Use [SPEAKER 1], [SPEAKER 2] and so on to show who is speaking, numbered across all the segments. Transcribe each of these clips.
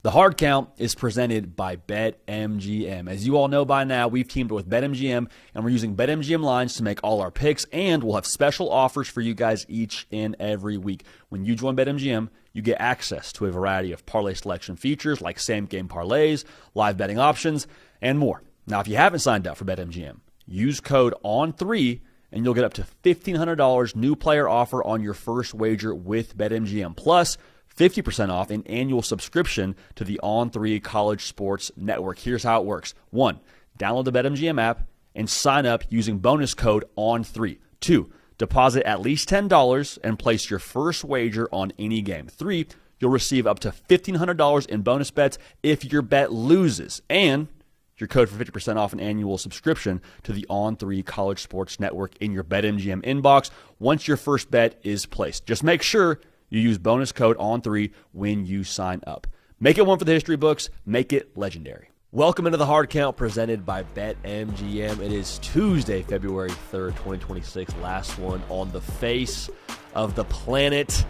[SPEAKER 1] The Hard Count is presented by BetMGM. As you all know by now, we've teamed with BetMGM, and we're using BetMGM lines to make all our picks, and we'll have special offers for you guys each and every week. When you join BetMGM, you get access to a variety of parlay selection features like same-game parlays, live betting options, and more. Now, if you haven't signed up for BetMGM, use code ON3, and you'll get up to $1,500 new player offer on your first wager with BetMGM. Plus, 50% off an annual subscription to the On3 College Sports Network. Here's how it works. 1, download the BetMGM app and sign up using bonus code ON3. 2, deposit at least $10 and place your first wager on any game. 3, you'll receive up to $1,500 in bonus bets if your bet loses. And your code for 50% off an annual subscription to the On3 College Sports Network in your BetMGM inbox once your first bet is placed. Just make sure you use bonus code ON3 when you sign up. Make it one for the history books. Make it legendary. Welcome into the Hard Count presented by BetMGM. It is Tuesday, February 3rd, 2026. Last one on the face of the planet.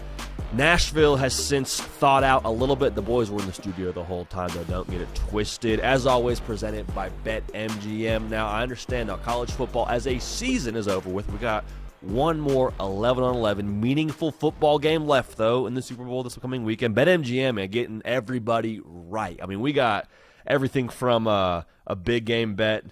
[SPEAKER 1] Nashville has since thawed out a little bit. The boys were in the studio the whole time, though. Don't get it twisted. As always, presented by BetMGM. Now, I understand now college football as a season is over with. We got one more 11-on-11 meaningful football game left, though, in the Super Bowl this coming weekend. BetMGM, man, getting everybody right. I mean, we got everything from a big game bet,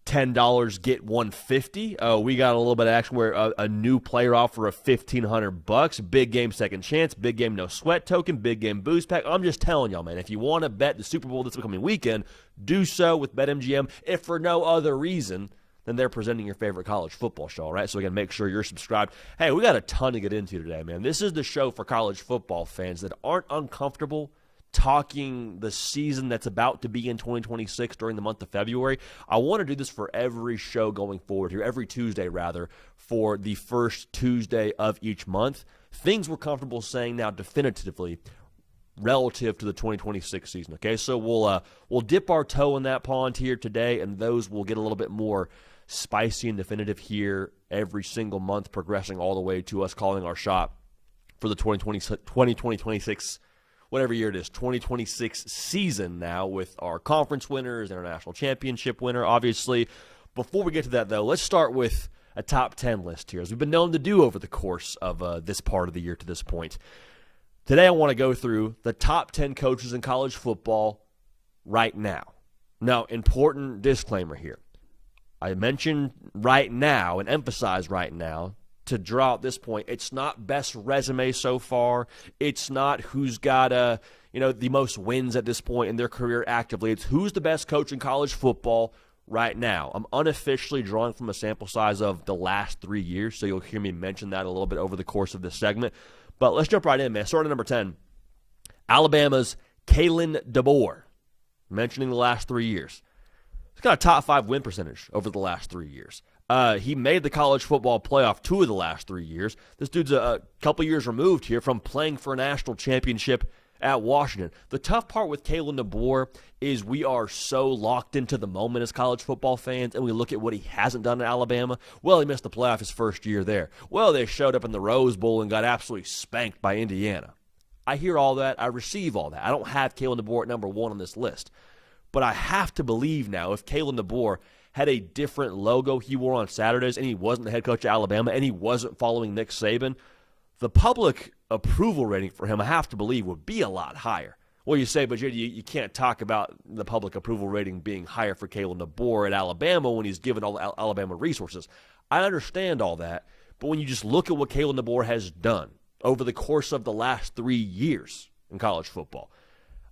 [SPEAKER 1] $10 get $150. We got a little bit of action where a new player offer of $1,500. Big game second chance, big game no sweat token, big game boost pack. I'm just telling y'all, man, if you want to bet the Super Bowl this coming weekend, do so with BetMGM, if for no other reason then they're presenting your favorite college football show, all right? So, again, make sure you're subscribed. Hey, we got a ton to get into today, man. This is the show for college football fans that aren't uncomfortable talking the season that's about to be in 2026 during the month of February. I want to do this for every show going forward here, every Tuesday, rather, for the first Tuesday of each month. Things we're comfortable saying now definitively relative to the 2026 season, okay? So we'll dip our toe in that pond here today, and those will get a little bit more spicy and definitive here every single month, progressing all the way to us calling our shot for the 2026, whatever year it is, 2026 season now with our conference winners, international championship winner, obviously. Before we get to that, though, let's start with a top 10 list here, as we've been known to do over the course of this part of the year to this point. Today I want to go through the top 10 coaches in college football right now. Now, important disclaimer here. I mentioned right now and emphasize right now to draw at this point, it's not best resume so far. It's not who's got the most wins at this point in their career actively. It's who's the best coach in college football right now. I'm unofficially drawing from a sample size of the last 3 years, so you'll hear me mention that a little bit over the course of this segment. But let's jump right in, man. Starting at number 10, Alabama's Kalen DeBoer, mentioning the last 3 years. He's got a top 5 win percentage over the last 3 years. He made the college football playoff 2 of the last 3 years. This dude's a couple years removed here from playing for a national championship at Washington. The tough part with Kalen DeBoer is we are so locked into the moment as college football fans, and we look at what he hasn't done at Alabama. Well, he missed the playoff his first year there. Well, they showed up in the Rose Bowl and got absolutely spanked by Indiana. I hear all that. I receive all that. I don't have Kalen DeBoer at number 1 on this list. But I have to believe now if Kalen DeBoer had a different logo he wore on Saturdays and he wasn't the head coach of Alabama and he wasn't following Nick Saban, the public approval rating for him, I have to believe, would be a lot higher. Well, you say, but you can't talk about the public approval rating being higher for Kalen DeBoer at Alabama when he's given all the Alabama resources. I understand all that, but when you just look at what Kalen DeBoer has done over the course of the last 3 years in college football,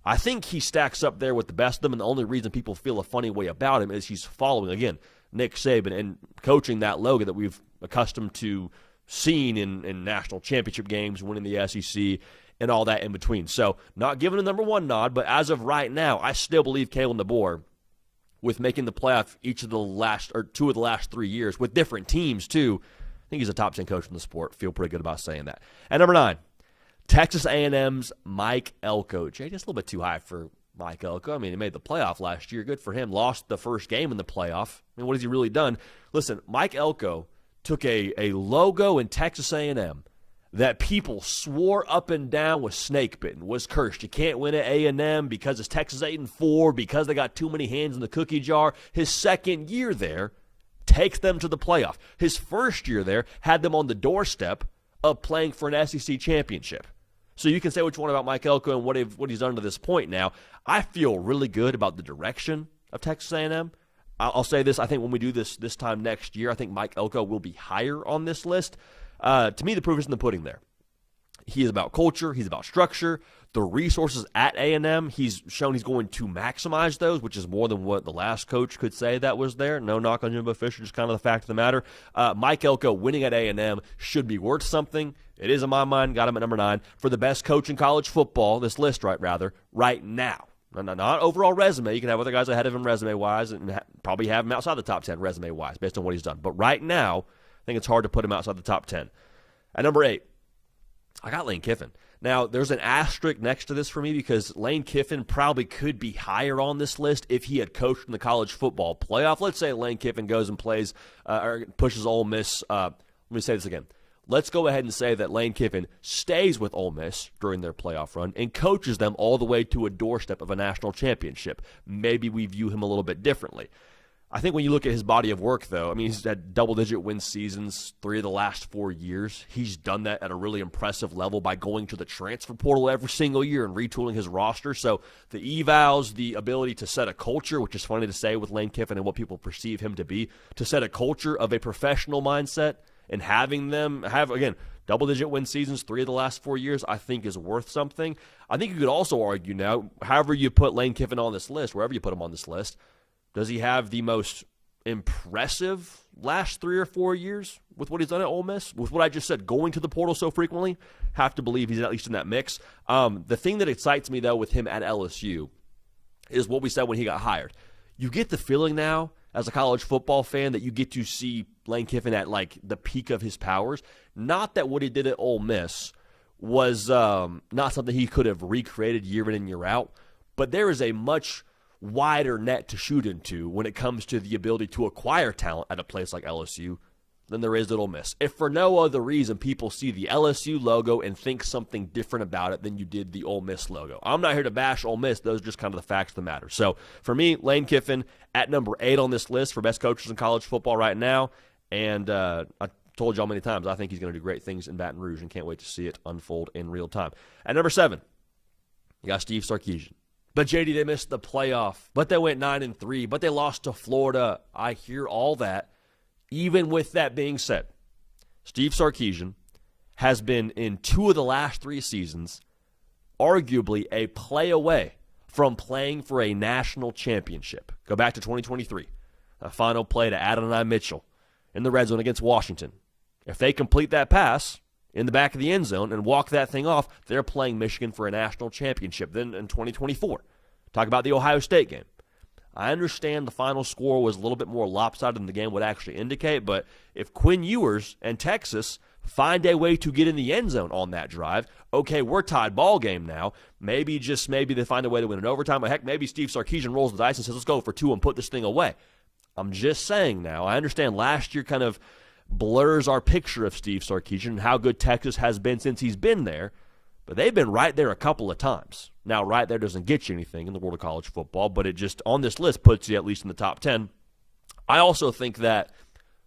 [SPEAKER 1] I think he stacks up there with the best of them, and the only reason people feel a funny way about him is he's following, again, Nick Saban and coaching that logo that we've accustomed to seeing in national championship games, winning the SEC, and all that in between. So not giving a number 1 nod, but as of right now, I still believe Kalen DeBoer, with making the playoff each of the last or 2 of the last 3 years with different teams too, I think he's a top 10 coach in the sport. Feel pretty good about saying that. At number 9, Texas A&M's Mike Elko. Jay, just a little bit too high for Mike Elko. I mean, he made the playoff last year. Good for him. Lost the first game in the playoff. I mean, what has he really done? Listen, Mike Elko took a logo in Texas A&M that people swore up and down was snake bitten, was cursed. You can't win at A&M because it's Texas 8-4, because they got too many hands in the cookie jar. His second year there takes them to the playoff. His first year there had them on the doorstep of playing for an SEC championship. So you can say what you want about Mike Elko and what he's done to this point now. I feel really good about the direction of Texas A&M. I'll say this. I think when we do this time next year, I think Mike Elko will be higher on this list. To me, the proof is in the pudding there. He is about culture. He's about structure. The resources at A&M, he's shown he's going to maximize those, which is more than what the last coach could say that was there. No knock on Jimbo Fisher, just kind of the fact of the matter. Mike Elko winning at A&M should be worth something. It is in my mind. Got him at number 9 for the best coach in college football. This list, right now. Not overall resume. You can have other guys ahead of him resume-wise and probably have him outside the top 10 resume-wise based on what he's done. But right now, I think it's hard to put him outside the top 10. At number 8, I got Lane Kiffin. Now, there's an asterisk next to this for me because Lane Kiffin probably could be higher on this list if he had coached in the college football playoff. Let's say Lane Kiffin goes and plays or pushes Ole Miss. Let me say this again. Let's go ahead and say that Lane Kiffin stays with Ole Miss during their playoff run and coaches them all the way to a doorstep of a national championship. Maybe we view him a little bit differently. I think when you look at his body of work, though, I mean, he's had double-digit win seasons 3 of the last 4 years. He's done that at a really impressive level by going to the transfer portal every single year and retooling his roster. So the evals, the ability to set a culture, which is funny to say with Lane Kiffin and what people perceive him to be, to set a culture of a professional mindset and having them have, again, double-digit win seasons 3 of the last 4 years, I think is worth something. I think you could also argue now, however you put Lane Kiffin on this list, wherever you put him on this list, does he have the most impressive last 3 or 4 years with what he's done at Ole Miss? With what I just said, going to the portal so frequently, have to believe he's at least in that mix. The thing that excites me, though, with him at LSU is what we said when he got hired. You get the feeling now, as a college football fan, that you get to see Lane Kiffin at, like, the peak of his powers. Not that what he did at Ole Miss was not something he could have recreated year in and year out, but there is a much wider net to shoot into when it comes to the ability to acquire talent at a place like LSU than there is at Ole Miss. If for no other reason people see the LSU logo and think something different about it than you did the Ole Miss logo. I'm not here to bash Ole Miss. Those are just kind of the facts of the matter. So for me, Lane Kiffin at number 8 on this list for best coaches in college football right now. And I told y'all many times, I think he's going to do great things in Baton Rouge and can't wait to see it unfold in real time. At number 7, you got Steve Sarkisian. But, JD, they missed the playoff. But they went 9-3. But they lost to Florida. I hear all that. Even with that being said, Steve Sarkisian has been in 2 of the last 3 seasons arguably a play away from playing for a national championship. Go back to 2023. A final play to Adonai Mitchell in the red zone against Washington. If they complete that pass in the back of the end zone and walk that thing off, they're playing Michigan for a national championship. Then in 2024, talk about the Ohio State game. I understand the final score was a little bit more lopsided than the game would actually indicate, but if Quinn Ewers and Texas find a way to get in the end zone on that drive, okay, we're tied ball game now. Maybe they find a way to win in overtime. But heck, maybe Steve Sarkisian rolls the dice and says, let's go for 2 and put this thing away. I'm just saying now, I understand last year kind of blurs our picture of Steve Sarkisian and how good Texas has been since he's been there, but they've been right there a couple of times. Now, right there doesn't get you anything in the world of college football, but it just, on this list, puts you at least in the top 10. I also think that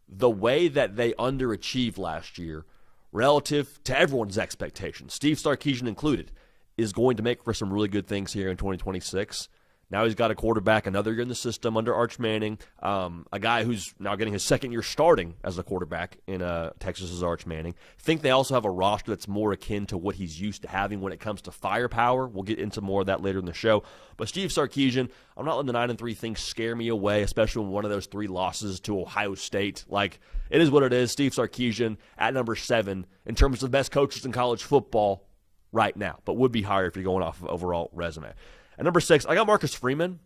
[SPEAKER 1] the way that they underachieved last year relative to everyone's expectations, Steve Sarkisian included, is going to make for some really good things here in 2026. Now he's got a quarterback another year in the system under Arch Manning, a guy who's now getting his second year starting as a quarterback in Texas's Arch Manning. I think they also have a roster that's more akin to what he's used to having when it comes to firepower. We'll get into more of that later in the show. But Steve Sarkisian, I'm not letting the 9-3 thing scare me away, especially when one of those 3 losses to Ohio State. Like, it is what it is. Steve Sarkisian at number 7 in terms of the best coaches in college football right now, but would be higher if you're going off of overall resume. At number 6, I got Marcus Freeman.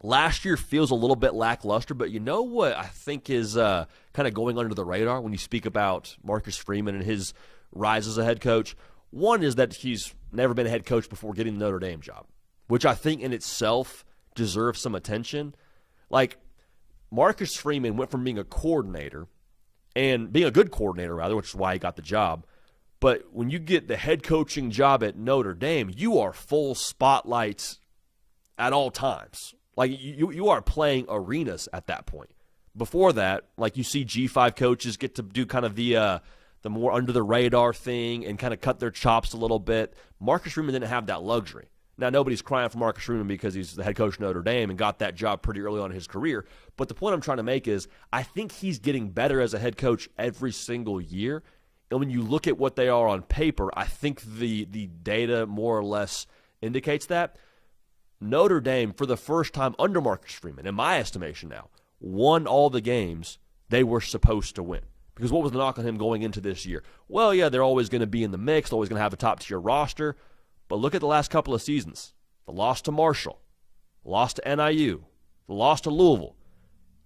[SPEAKER 1] Last year feels a little bit lackluster, but you know what I think is kind of going under the radar when you speak about Marcus Freeman and his rise as a head coach? One is that he's never been a head coach before getting the Notre Dame job, which I think in itself deserves some attention. Like, Marcus Freeman went from being a coordinator, and being a good coordinator, rather, which is why he got the job, But when you get the head coaching job at Notre Dame, you are full spotlights at all times. Like, you are playing arenas at that point. Before that, like, you see G5 coaches get to do kind of the more under-the-radar thing and kind of cut their chops a little bit. Marcus Freeman didn't have that luxury. Now, nobody's crying for Marcus Freeman because he's the head coach of Notre Dame and got that job pretty early on in his career. But the point I'm trying to make is I think he's getting better as a head coach every single year. And when you look at what they are on paper, I think the data more or less indicates that. Notre Dame, for the first time under Marcus Freeman, in my estimation now, won all the games they were supposed to win. Because what was the knock on him going into this year? Well, yeah, they're always going to be in the mix. They're always going to have a top-tier roster. But look at the last couple of seasons. The loss to Marshall, the loss to NIU, the loss to Louisville.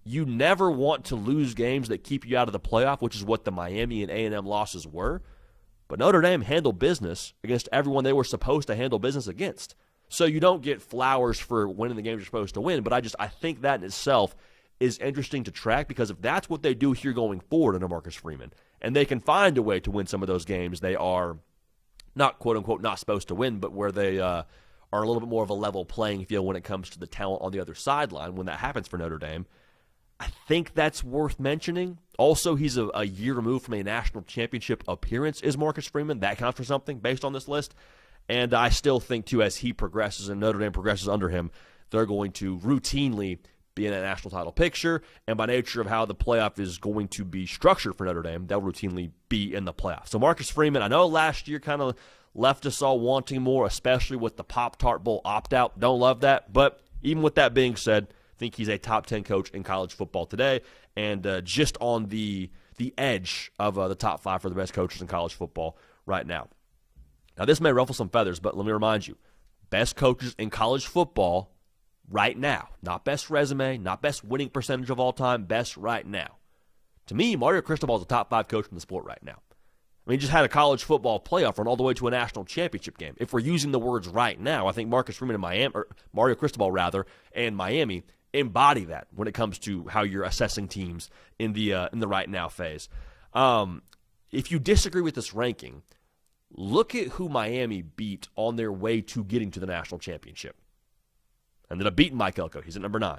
[SPEAKER 1] You never want to lose games that keep you out of the playoff, which is what the Miami and A&M losses were. But Notre Dame handled business against everyone they were supposed to handle business against. So you don't get flowers for winning the games you're supposed to win, but I think that in itself is interesting to track, because if that's what they do here going forward under Marcus Freeman, and they can find a way to win some of those games they are not, quote-unquote, not supposed to win, but where they are a little bit more of a level playing field when it comes to the talent on the other sideline, when that happens for Notre Dame, I think that's worth mentioning. Also, he's a year removed from a national championship appearance, is Marcus Freeman. That counts for something based on this list. And I still think, too, as he progresses and Notre Dame progresses under him, they're going to routinely be in a national title picture. And by nature of how the playoff is going to be structured for Notre Dame, they'll routinely be in the playoff. So Marcus Freeman, I know last year kind of left us all wanting more, especially with the Pop-Tart Bowl opt-out. Don't love that. But even with that being said, I think he's a top 10 coach in college football today, and just on the edge of the top 5 for the best coaches in college football right now. Now, this may ruffle some feathers, but let me remind you, best coaches in college football right now. Not best resume, not best winning percentage of all time, best right now. To me, Mario Cristobal is a top 5 coach in the sport right now. I mean, he just had a college football playoff run all the way to a national championship game. If we're using the words right now, I think Marcus Freeman and Miami, or Mario Cristobal rather, and Miami embody that when it comes to how you're assessing teams in the right now phase. If you disagree with this ranking, look at who Miami beat on their way to getting to the national championship. Ended up beating Mike Elko. He's at number 9.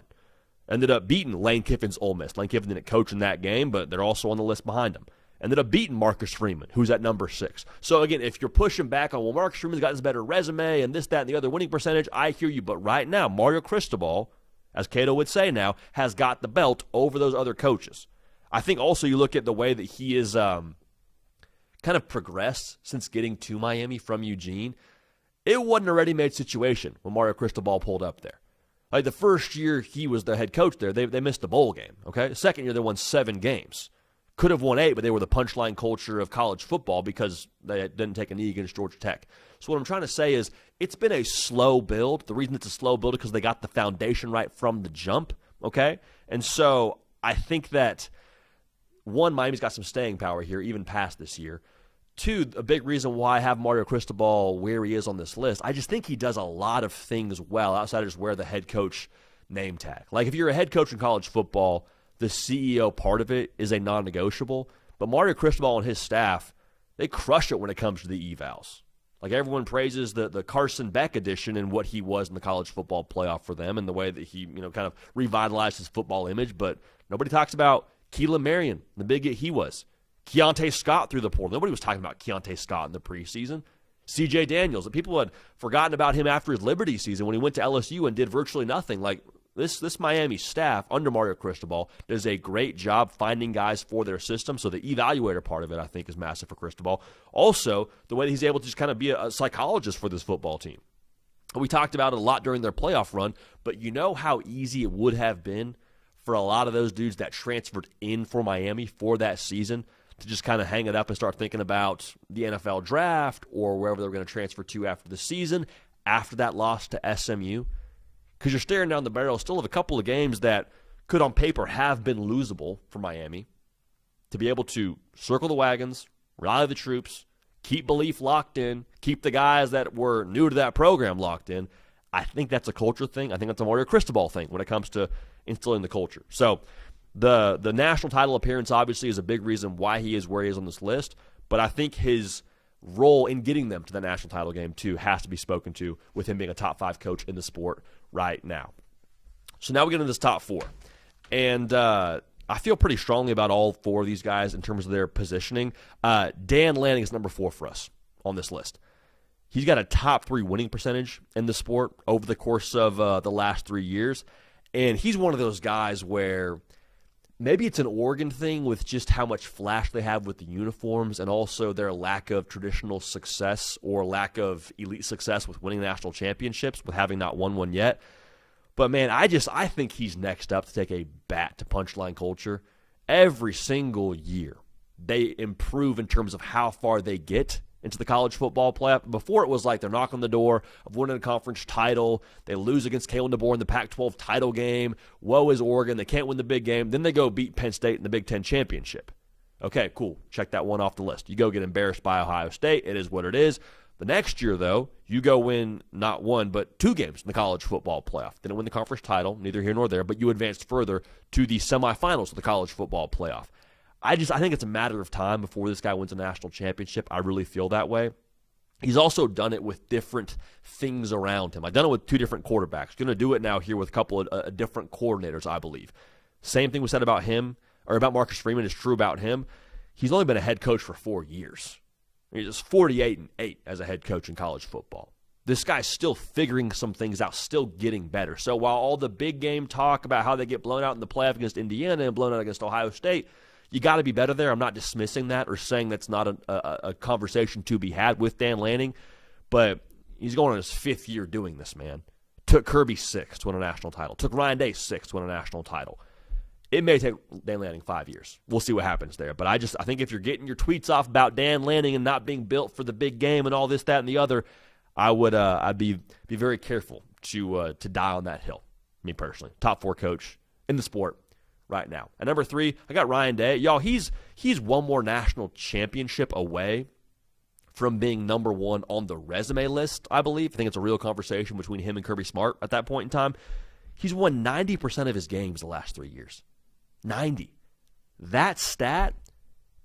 [SPEAKER 1] Ended up beating Lane Kiffin's Ole Miss. Lane Kiffin didn't coach in that game, but they're also on the list behind him. Ended up beating Marcus Freeman, who's at number 6. So, again, if you're pushing back on, well, Marcus Freeman's got this better resume and this, that, and the other winning percentage, I hear you. But right now, Mario Cristobal, as Cato would say now, has got the belt over those other coaches. I think also you look at the way that he is kind of progressed since getting to Miami from Eugene. It wasn't a ready-made situation when Mario Cristobal pulled up there. Like, the first year he was the head coach there, they missed the bowl game, okay? The second year they won 7 games. Could have won 8, but they were the punchline culture of college football because they didn't take a knee against Georgia Tech. So what I'm trying to say is it's been a slow build. The reason it's a slow build is because they got the foundation right from the jump, okay? And so I think that, one, Miami's got some staying power here, even past this year. 2, a big reason why I have Mario Cristobal where he is on this list, I just think he does a lot of things well outside of just wear the head coach name tag. Like, if you're a head coach in college football, the CEO part of it is a non-negotiable. But Mario Cristobal and his staff, they crush it when it comes to the evals. Like, everyone praises the Carson Beck edition and what he was in the college football playoff for them and the way that he, kind of revitalized his football image. But nobody talks about Keelan Marion, the big hit he was. Keontae Scott through the portal. Nobody was talking about Keontae Scott in the preseason. C.J. Daniels. People had forgotten about him after his Liberty season when he went to LSU and did virtually nothing. Like, this Miami staff under Mario Cristobal does a great job finding guys for their system. So the evaluator part of it, I think, is massive for Cristobal. Also, the way that he's able to just kind of be a psychologist for this football team. We talked about it a lot during their playoff run, but you know how easy it would have been for a lot of those dudes that transferred in for Miami for that season to just kind of hang it up and start thinking about the NFL draft or wherever they're going to transfer to after the season, after that loss to SMU. Because you're staring down the barrel still of a couple of games that could on paper have been losable for Miami. To be able to circle the wagons, rally the troops, keep belief locked in, keep the guys that were new to that program locked in, I think that's a culture thing. I think that's a Mario Cristobal thing when it comes to instilling the culture. So the national title appearance obviously is a big reason why he is where he is on this list, but I think his
[SPEAKER 2] role in getting them to the national title game, too, has to be spoken to with him being a top 5 coach in the sport right now. So now we get into this top 4. And I feel pretty strongly about all 4 of these guys in terms of their positioning. Dan Lanning is number 4 for us on this list. He's got a top 3 winning percentage in the sport over the course of the last 3 years. And he's one of those guys where maybe it's an Oregon thing with just how much flash they have with the uniforms and also their lack of traditional success or lack of elite success with winning national championships with having not won one yet. But, man, I think he's next up to take a bat to punchline culture. Every single year they improve in terms of how far they get into the college football playoff. Before it was like they're knocking on the door of winning a conference title. They lose against Kalen DeBoer in the Pac-12 title game. Woe is Oregon. They can't win the big game. Then they go beat Penn State in the Big Ten championship. Okay, cool. Check that one off the list. You go get embarrassed by Ohio State. It is what it is. The next year, though, you go win not 1 but 2 games in the college football playoff. Didn't win the conference title, neither here nor there, but you advanced further to the semifinals of the college football playoff. I think it's a matter of time before this guy wins a national championship. I really feel that way. He's also done it with different things around him. I've done it with 2 different quarterbacks. Going to do it now here with a couple of different coordinators, I believe. Same thing was said about him, or about Marcus Freeman is true about him. He's only been a head coach for 4 years. He's 48-8 as a head coach in college football. This guy's still figuring some things out, still getting better. So while all the big game talk about how they get blown out in the playoff against Indiana and blown out against Ohio State, you got to be better there. I'm not dismissing that or saying that's not a conversation to be had with Dan Lanning, but he's going on his 5th year doing this, man. Took Kirby 6 to win a national title. Took Ryan Day 6 to win a national title. It may take Dan Lanning 5 years. We'll see what happens there. But I think if you're getting your tweets off about Dan Lanning and not being built for the big game and all this, that, and the other, I'd be very careful to die on that hill. Me personally, top 4 coach in the sport right now. At number 3, I got Ryan Day. Y'all, he's one more national championship away from being number 1 on the resume list, I believe. I think it's a real conversation between him and Kirby Smart at that point in time. He's won 90% of his games the last 3 years. 90. That stat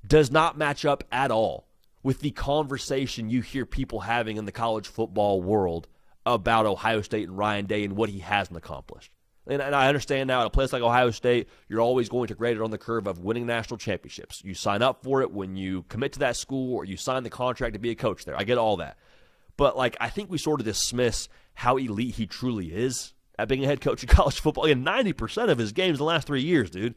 [SPEAKER 2] does not match up at all with the conversation you hear people having in the college football world about Ohio State and Ryan Day and what he hasn't accomplished. And I understand now at a place like Ohio State, you're always going to grade it on the curve of winning national championships. You sign up for it when you commit to that school or you sign the contract to be a coach there. I get all that. But, I think we sort of dismiss how elite he truly is at being a head coach in college football. And 90% of his games in the last 3 years, dude.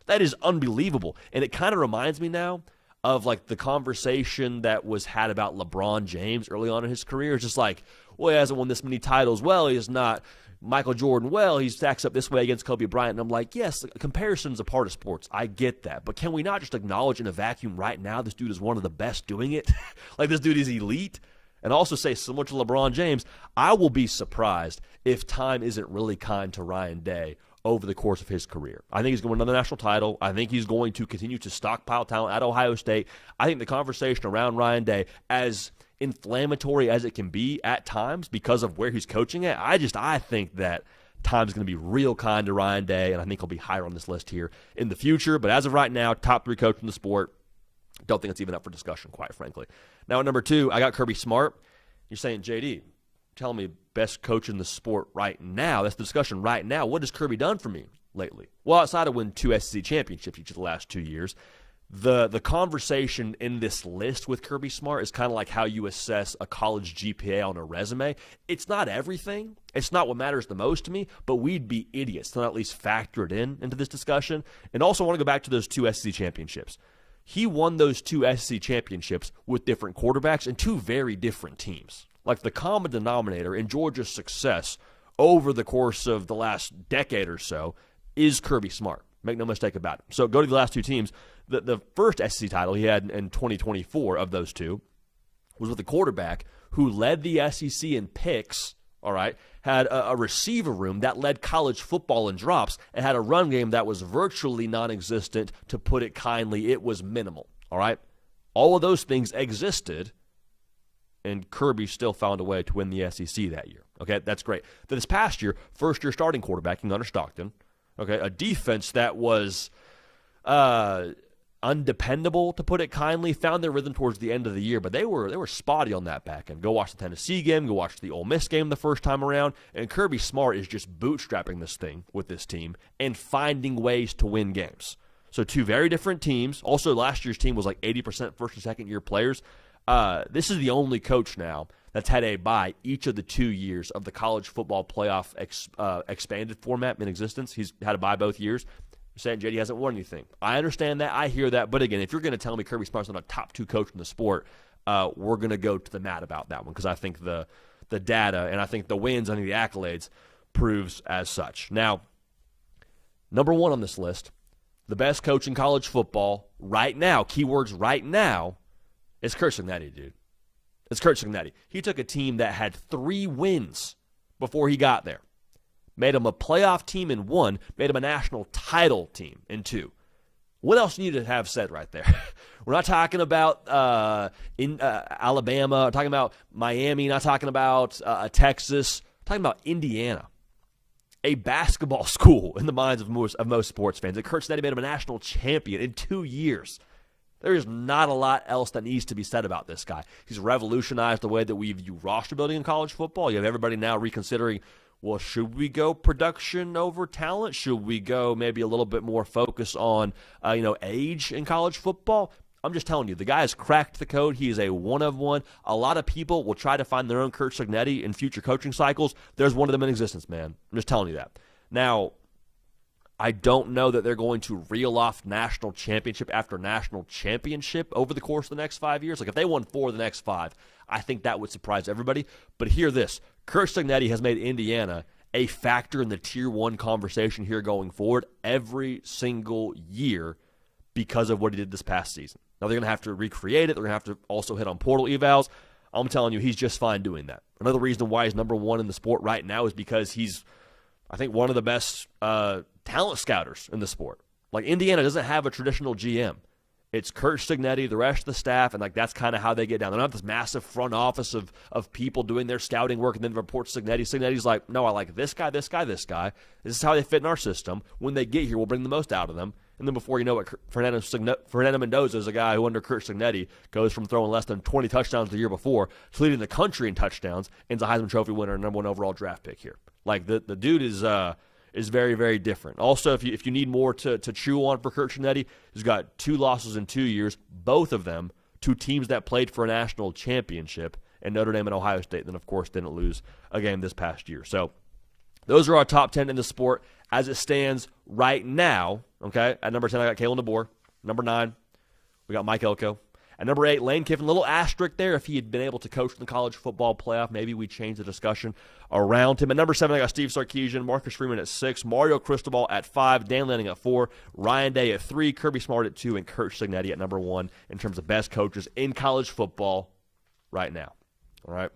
[SPEAKER 2] That is unbelievable. And it kind of reminds me now of, the conversation that was had about LeBron James early on in his career. It's just well, he hasn't won this many titles. Well, he is not Michael Jordan. Well, he stacks up this way against Kobe Bryant. And I'm yes, comparison's a part of sports. I get that. But can we not just acknowledge in a vacuum right now this dude is one of the best doing it? This dude is elite. And also say, similar to LeBron James, I will be surprised if time isn't really kind to Ryan Day over the course of his career. I think he's going to win another national title. I think he's going to continue to stockpile talent at Ohio State. I think the conversation around Ryan Day, as inflammatory as it can be at times because of where he's coaching at, I think that time's going to be real kind to Ryan Day, and I think he'll be higher on this list here in the future. But as of right now, top 3 coach in the sport. Don't think it's even up for discussion, quite frankly. Now at number 2, I got Kirby Smart. You're saying, JD, tell me best coach in the sport right now. That's the discussion right now. What has Kirby done for me lately? Well, outside of winning 2 SEC championships each of the last 2 years, the conversation in this list with Kirby Smart is kind of like how you assess a college GPA on a resume. It's not everything. It's not what matters the most to me, but we'd be idiots to not at least factor it into this discussion. And also I want to go back to those 2 SEC championships. He won those 2 SEC championships with different quarterbacks and 2 very different teams. The common denominator in Georgia's success over the course of the last decade or so is Kirby Smart. Make no mistake about it. So go to the last 2 teams. The first SEC title he had in 2024 of those 2 was with a quarterback who led the SEC in picks, all right, had a receiver room that led college football in drops, and had a run game that was virtually non-existent. To put it kindly, it was minimal, all right? All of those things existed, and Kirby still found a way to win the SEC that year. Okay, that's great. This past year, first-year starting quarterback in Gunnar Stockton, okay, a defense that was, undependable, to put it kindly. Found their rhythm towards the end of the year, but they were spotty on that back end. Go watch the Tennessee game, go watch the Ole Miss game the first time around, and Kirby Smart is just bootstrapping this thing with this team and finding ways to win games. So two very different teams. Also, last year's team was like 80% first and second year players. This is the only coach now that's had a bye each of the 2 years of the college football playoff expanded format in existence. He's had a bye both years. You're saying JD hasn't won anything. I understand that. I hear that. But again, if you're going to tell me Kirby Smart's not a top 2 coach in the sport, we're going to go to the mat about that one because I think the data and I think the wins and the accolades proves as such. Now, number 1 on this list, the best coach in college football right now, keywords right now, is Curt Cignetti, dude. It's Curt Cignetti. He took a team that had 3 wins before he got there. Made them a playoff team in 1, made them a national title team in 2. What else do you need to have said right there? We're not talking about Alabama, we're talking about Miami, not talking about Texas, we're talking about Indiana. A basketball school in the minds of most sports fans. And Curt Cignetti made him a national champion in 2 years. There is not a lot else that needs to be said about this guy. He's revolutionized the way that we view roster building in college football. You have everybody now reconsidering, well, should we go production over talent? Should we go maybe a little bit more focus on age in college football? I'm just telling you, the guy has cracked the code. He is a one of one. A lot of people will try to find their own Curt Cignetti in future coaching cycles. There's one of them in existence, man. I'm just telling you that. Now, I don't know that they're going to reel off national championship after national championship over the course of the next 5 years. Like, if they won 4 of the next 5, I think that would surprise everybody. But hear this. Curt Cignetti has made Indiana a factor in the Tier 1 conversation here going forward every single year because of what he did this past season. Now, they're going to have to recreate it. They're going to have to also hit on portal evals. I'm telling you, he's just fine doing that. Another reason why he's number 1 in the sport right now is because he's, I think, one of the best talent scouters in the sport. Like, Indiana doesn't have a traditional GM. It's Curt Cignetti, the rest of the staff, and like that's kind of how they get down. They don't have this massive front office of people doing their scouting work and then report Cignetti. Cignetti's like, no, I like this guy, this guy, this guy. This is how they fit in our system. When they get here, we'll bring the most out of them. And then before you know it, Fernando Mendoza is a guy who under Curt Cignetti goes from throwing less than 20 touchdowns the year before to leading the country in touchdowns and is a Heisman Trophy winner and number 1 overall draft pick here. Like, the dude is very, very different. Also, if you need more to chew on for Curt Cignetti, he's got 2 losses in 2 years, both of them to teams that played for a national championship, and Notre Dame and Ohio State, then, of course, didn't lose a game this past year. So those are our top 10 in the sport as it stands right now. Okay, at number 10, I got Kalen DeBoer. Number 9, we got Mike Elko. At number 8, Lane Kiffin, a little asterisk there. If he had been able to coach in the college football playoff, maybe we change the discussion around him. At number 7, I got Steve Sarkisian, Marcus Freeman at 6, Mario Cristobal at 5, Dan Lanning at 4, Ryan Day at 3, Kirby Smart at 2, and Curt Cignetti at number 1 in terms of best coaches in college football right now. All right,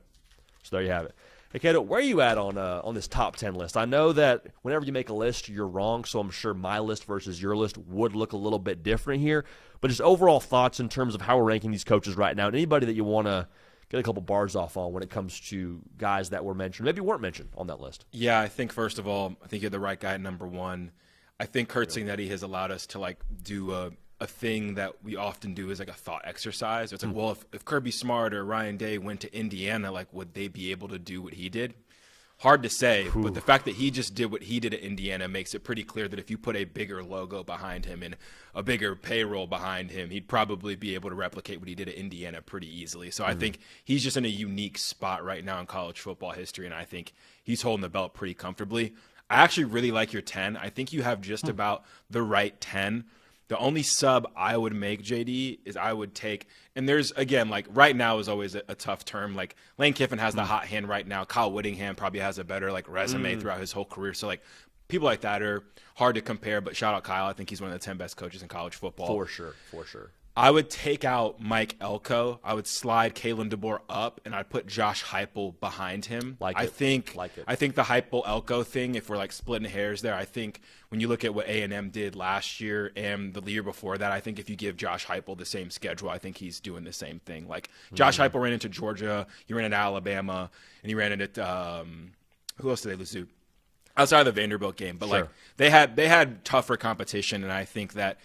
[SPEAKER 2] so there you have it. Hey, Kato, where are you at on this top 10 list? I know that whenever you make a list, you're wrong, so I'm sure my list versus your list would look a little bit different here. But just overall thoughts in terms of how we're ranking these coaches right now, and anybody that you want to get a couple bars off on when it comes to guys that were mentioned, maybe weren't mentioned on that list.
[SPEAKER 3] Yeah, I think, first of all, I think you're the right guy at number 1. I think Curt Cignetti has allowed us to, like, do a thing that we often do is like a thought exercise. It's like, well, if Kirby Smart or Ryan Day went to Indiana, like, would they be able to do what he did? Hard to say, but the fact that he just did what he did at Indiana makes it pretty clear that if you put a bigger logo behind him and a bigger payroll behind him, he'd probably be able to replicate what he did at Indiana pretty easily. So I think he's just in a unique spot right now in college football history, and I think he's holding the belt pretty comfortably. I actually really like your 10. I think you have just about the right 10. The only sub I would make, JD, is I would take – and there's, again, like right now is always a tough term. Like Lane Kiffin has the hot hand right now. Kyle Whittingham probably has a better like resume throughout his whole career. So like people like that are hard to compare, but shout out Kyle. I think he's one of the 10 best coaches in college football.
[SPEAKER 2] For sure.
[SPEAKER 3] I would take out Mike Elko. I would slide Kalen DeBoer up, and I'd put Josh Heupel behind him. I think the Heupel-Elko thing, if we're like splitting hairs there, I think when you look at what A&M did last year and the year before that, I think if you give Josh Heupel the same schedule, I think he's doing the same thing. Like Josh Heupel ran into Georgia, he ran into Alabama, and he ran into who else did they lose to? Outside of the Vanderbilt game, but like they had tougher competition, and I think that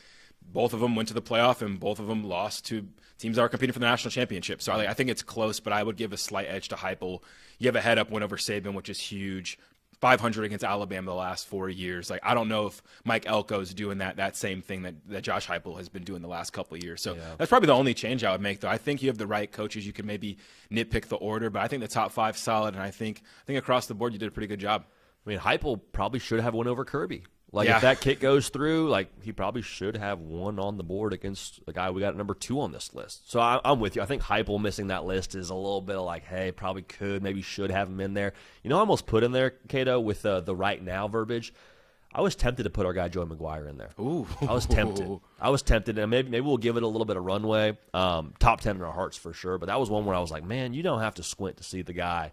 [SPEAKER 3] both of them went to the playoff, and both of them lost to teams that are competing for the national championship. So I think it's close, but I would give a slight edge to Heupel. You have a head-up win over Saban, which is huge. 500 against Alabama the last 4 years. Like, I don't know if Mike Elko's doing that same thing that Josh Heupel has been doing the last couple of years. So that's probably the only change I would make, though. I think you have the right coaches. You can maybe nitpick the order, but I think the top 5 solid, and I think across the board you did a pretty good job.
[SPEAKER 2] I mean, Heupel probably should have won over Kirby. Like, if that kick goes through, like, he probably should have one on the board against the guy we got at number 2 on this list. So I'm with you. I think Heupel missing that list is a little bit of like, hey, probably could, maybe should have him in there. You know, I almost put in there, Cato, with the right now verbiage. I was tempted to put our guy Joey McGuire in there.
[SPEAKER 3] Ooh.
[SPEAKER 2] I was tempted, and maybe we'll give it a little bit of runway. Top 10 in our hearts for sure, but that was one where I was like, man, you don't have to squint to see the guy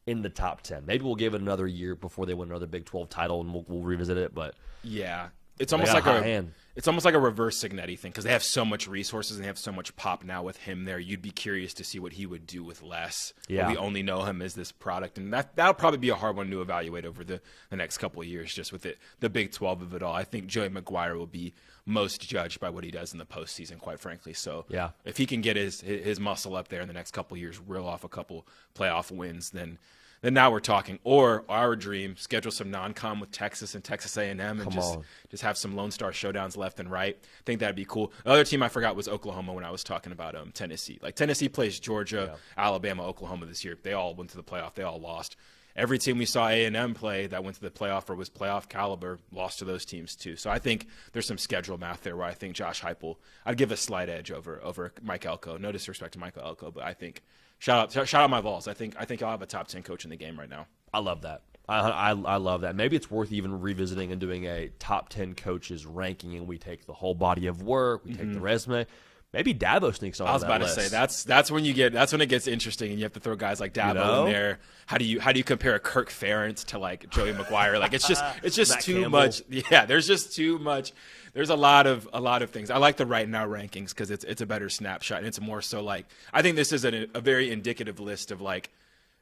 [SPEAKER 2] in the top 10. Maybe we'll give it another year before they win another Big 12 title, and we'll revisit it. But
[SPEAKER 3] yeah, it's almost like a reverse Signetti thing, because they have so much resources and they have so much pop now with him there. You'd be curious to see what he would do with less.
[SPEAKER 2] Yeah,
[SPEAKER 3] we only know him as this product, and that'll probably be a hard one to evaluate over the next couple of years, just with the Big 12 of it all. I think Joey McGuire will be most judged by what he does in the postseason, quite frankly. So if he can get his muscle up there in the next couple of years, reel off a couple playoff wins, then now we're talking. Or our dream, schedule some non-con with Texas and Texas A&M, and just have some Lone Star showdowns left and right. I think that'd be cool. The other team I forgot was Oklahoma when I was talking about Tennessee. Like, Tennessee plays Georgia, Alabama, Oklahoma this year. They all went to the playoff. They all lost. Every team we saw A&M play that went to the playoff or was playoff caliber lost to those teams too. So I think there's some schedule math there where I think Josh Heupel, I'd give a slight edge over Mike Elko. No disrespect to Michael Elko, but I think shout out my Vols. I think I'll have a top 10 coach in the game right now.
[SPEAKER 2] I love that. I love that. Maybe it's worth even revisiting and doing a top 10 coaches ranking, and we take the whole body of work, we take the resume. Maybe Dabo sneaks on that list.
[SPEAKER 3] I was about to say that's when it gets interesting, and you have to throw guys like Dabo in there. How do you compare a Kirk Ferentz to like Joey McGuire? Like, it's just too much. Yeah, there's just too much. There's a lot of things. I like the right now rankings because it's a better snapshot, and it's more so like, I think this is a very indicative list of like,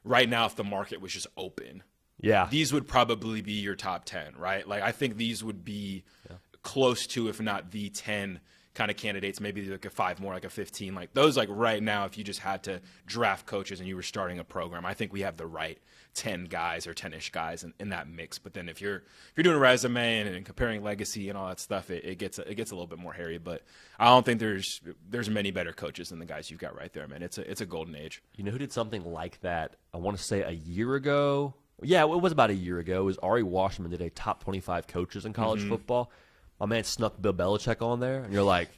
[SPEAKER 3] right now if the market was just open.
[SPEAKER 2] Yeah.
[SPEAKER 3] These would probably be your top 10, right? Like, I think these would be close to, if not the 10 kind of candidates, maybe like a 5 more, like a 15, like those, like right now, if you just had to draft coaches and you were starting a program, I think we have the right 10 guys or 10-ish guys in that mix. But then if you're doing a resume and comparing legacy and all that stuff, it gets a little bit more hairy. But I don't think there's many better coaches than the guys you've got right there, man. It's a golden age.
[SPEAKER 2] You know who did something like that? I want to say a year ago. Yeah, it was about a year ago. It was Ari Washman did a top 25 coaches in college football. My man snuck Bill Belichick on there, and you're like,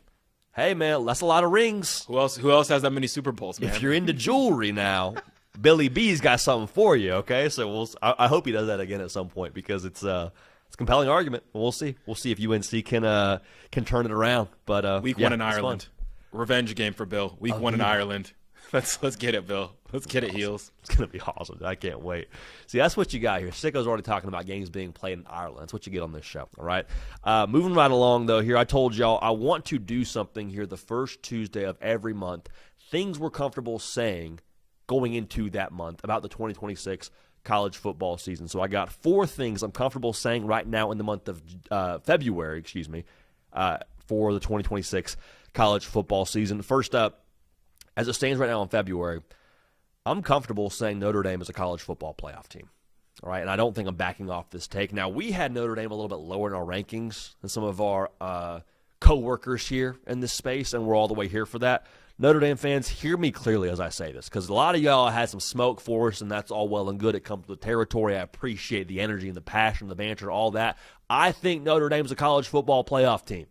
[SPEAKER 2] hey, man, that's a lot of rings.
[SPEAKER 3] Who else has that many Super Bowls, man?
[SPEAKER 2] If you're into jewelry now, Billy B's got something for you, okay? So I hope he does that again at some point, because it's a compelling argument. We'll see. We'll see if UNC can turn it around. But
[SPEAKER 3] Week 1 in Ireland. Revenge game for Bill. Week 1 in Ireland. Let's get it, Bill. Let's get it, Heels.
[SPEAKER 2] It's going to be awesome. I can't wait. See, that's what you got here. Sicko's already talking about games being played in Ireland. That's what you get on this show, all right? Moving right along, though, here, I told y'all I want to do something here the first Tuesday of every month. Things we're comfortable saying going into that month about the 2026 college football season. So I got 4 things I'm comfortable saying right now in the month of February, for the 2026 college football season. First up, as it stands right now in February, I'm comfortable saying Notre Dame is a college football playoff team. All right, and I don't think I'm backing off this take. Now, we had Notre Dame a little bit lower in our rankings than some of our co-workers here in this space, and we're all the way here for that. Notre Dame fans, hear me clearly as I say this, because a lot of y'all had some smoke for us, and that's all well and good. It comes with the territory. I appreciate the energy and the passion, the banter, all that. I think Notre Dame's a college football playoff team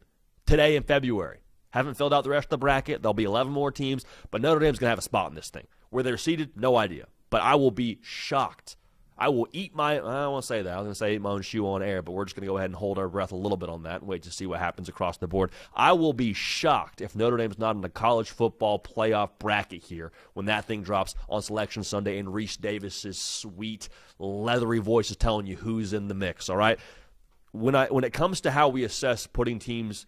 [SPEAKER 2] today in February. Haven't filled out the rest of the bracket. There'll be 11 more teams, but Notre Dame's going to have a spot in this thing. Where they're seated, no idea. But I will be shocked. I will eat I don't want to say that. I was going to say eat my own shoe on air, but we're just going to go ahead and hold our breath a little bit on that and wait to see what happens across the board. I will be shocked if Notre Dame's not in the college football playoff bracket here when that thing drops on Selection Sunday and Reese Davis's sweet, leathery voice is telling you who's in the mix, all right? When it comes to how we assess putting teams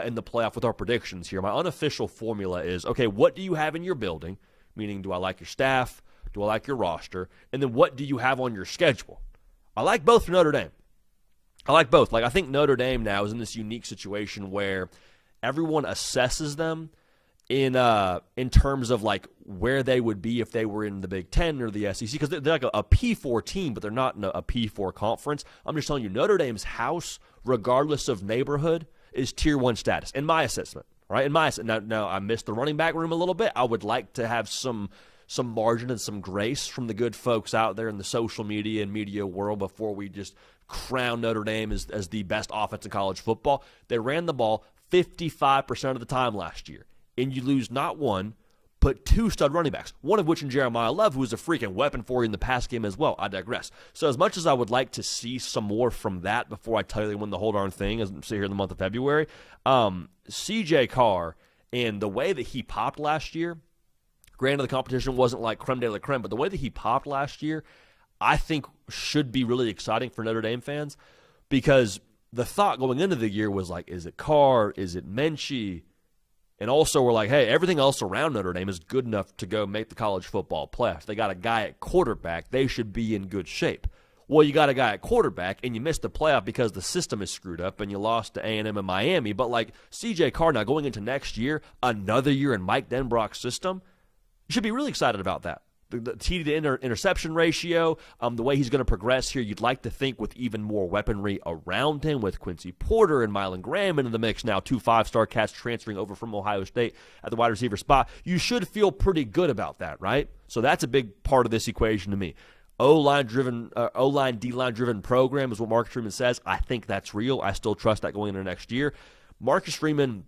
[SPEAKER 2] in the playoff with our predictions here, my unofficial formula is, okay, what do you have in your building? Meaning, do I like your staff? Do I like your roster? And then what do you have on your schedule? I like both for Notre Dame. I like both. Like, I think Notre Dame now is in this unique situation where everyone assesses them in terms of like where they would be if they were in the Big Ten or the SEC, because they're like a P4 team, but they're not in a P4 conference. I'm just telling you, Notre Dame's house, regardless of neighborhood, is Tier 1 status, in my assessment. Right? In my now, I missed the running back room a little bit. I would like to have some margin and some grace from the good folks out there in the social media and media world before we just crown Notre Dame as the best offense in college football. They ran the ball 55% of the time last year. And you lose not one, but 2 stud running backs, one of which in Jeremiah Love, who is a freaking weapon for you in the pass game as well. I digress. So as much as I would like to see some more from that before I tell you they win the whole darn thing, as we see here in the month of February, C.J. Carr and the way that he popped last year, granted the competition wasn't like creme de la creme, but the way that he popped last year, I think should be really exciting for Notre Dame fans, because the thought going into the year was like, is it Carr? Is it Menchie? And also we're like, hey, everything else around Notre Dame is good enough to go make the college football playoffs. They got a guy at quarterback. They should be in good shape. Well, you got a guy at quarterback, and you missed the playoff because the system is screwed up, and you lost to A&M and Miami. But like C.J. Carr now going into next year, another year in Mike Denbrock's system, you should be really excited about that. The TD to interception ratio, the way he's going to progress here, you'd like to think with even more weaponry around him, with Quincy Porter and Mylan Graham in the mix now, 2 5-star cats transferring over from Ohio State at the wide receiver spot. You should feel pretty good about that, right? So that's a big part of this equation to me. O-line, D-line driven program is what Marcus Freeman says. I think that's real. I still trust that going into next year. Marcus Freeman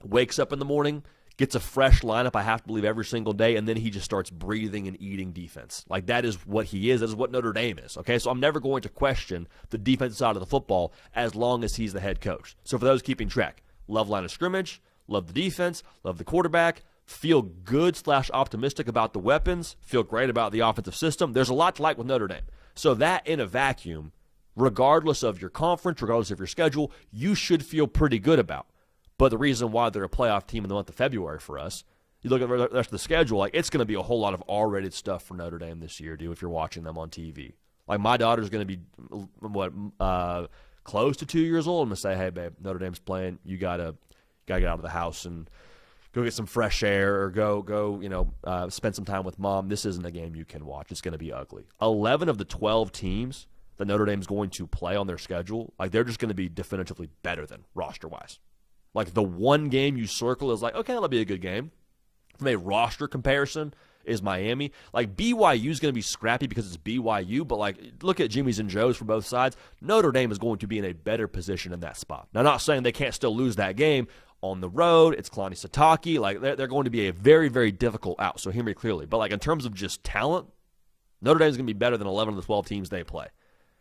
[SPEAKER 2] wakes up in the morning, gets a fresh lineup, I have to believe, every single day, and then he just starts breathing and eating defense. Like, that is what he is. That is what Notre Dame is, okay? So I'm never going to question the defensive side of the football as long as he's the head coach. So for those keeping track, love line of scrimmage, love the defense, love the quarterback, feel good/optimistic about the weapons, feel great about the offensive system. There's a lot to like with Notre Dame. So that in a vacuum, regardless of your conference, regardless of your schedule, you should feel pretty good about. But the reason why they're a playoff team in the month of February for us, you look at the rest of the schedule, like it's going to be a whole lot of R-rated stuff for Notre Dame this year, dude, if you're watching them on TV. Like, my daughter's going to be, close to 2 years old. I'm going to say, hey, babe, Notre Dame's playing. You gotta get out of the house and go get some fresh air, or go spend some time with mom. This isn't a game you can watch. It's going to be ugly. 11 of the 12 teams that Notre Dame's going to play on their schedule, like, they're just going to be definitively better than roster-wise. Like, the one game you circle is like, okay, that'll be a good game. From a roster comparison is Miami. Like, BYU's going to be scrappy because it's BYU, but, like, look at Jimmy's and Joe's for both sides. Notre Dame is going to be in a better position in that spot. Now, not saying they can't still lose that game on the road. It's Kalani Sitake. Like, they're going to be a very, very difficult out, so hear me clearly. But, like, in terms of just talent, Notre Dame's going to be better than 11 of the 12 teams they play.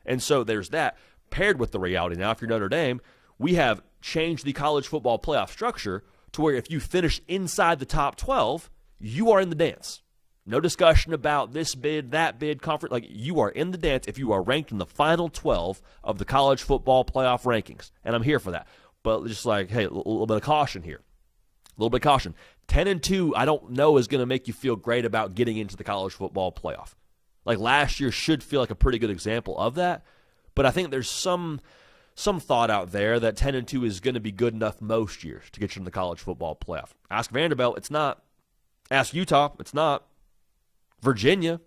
[SPEAKER 2] And so there's that, paired with the reality. Now, if you're Notre Dame, we have changed the college football playoff structure to where if you finish inside the top 12, you are in the dance. No discussion about this bid, that bid, conference. Like, you are in the dance if you are ranked in the final 12 of the college football playoff rankings. And I'm here for that. But just like, hey, a little bit of caution here. A little bit of caution. 10-2, I don't know, is going to make you feel great about getting into the college football playoff. Like, last year should feel like a pretty good example of that. But I think there's some thought out there that 10-2 is going to be good enough most years to get you in the college football playoff. Ask Vanderbilt, it's not. Ask Utah, it's not. Virginia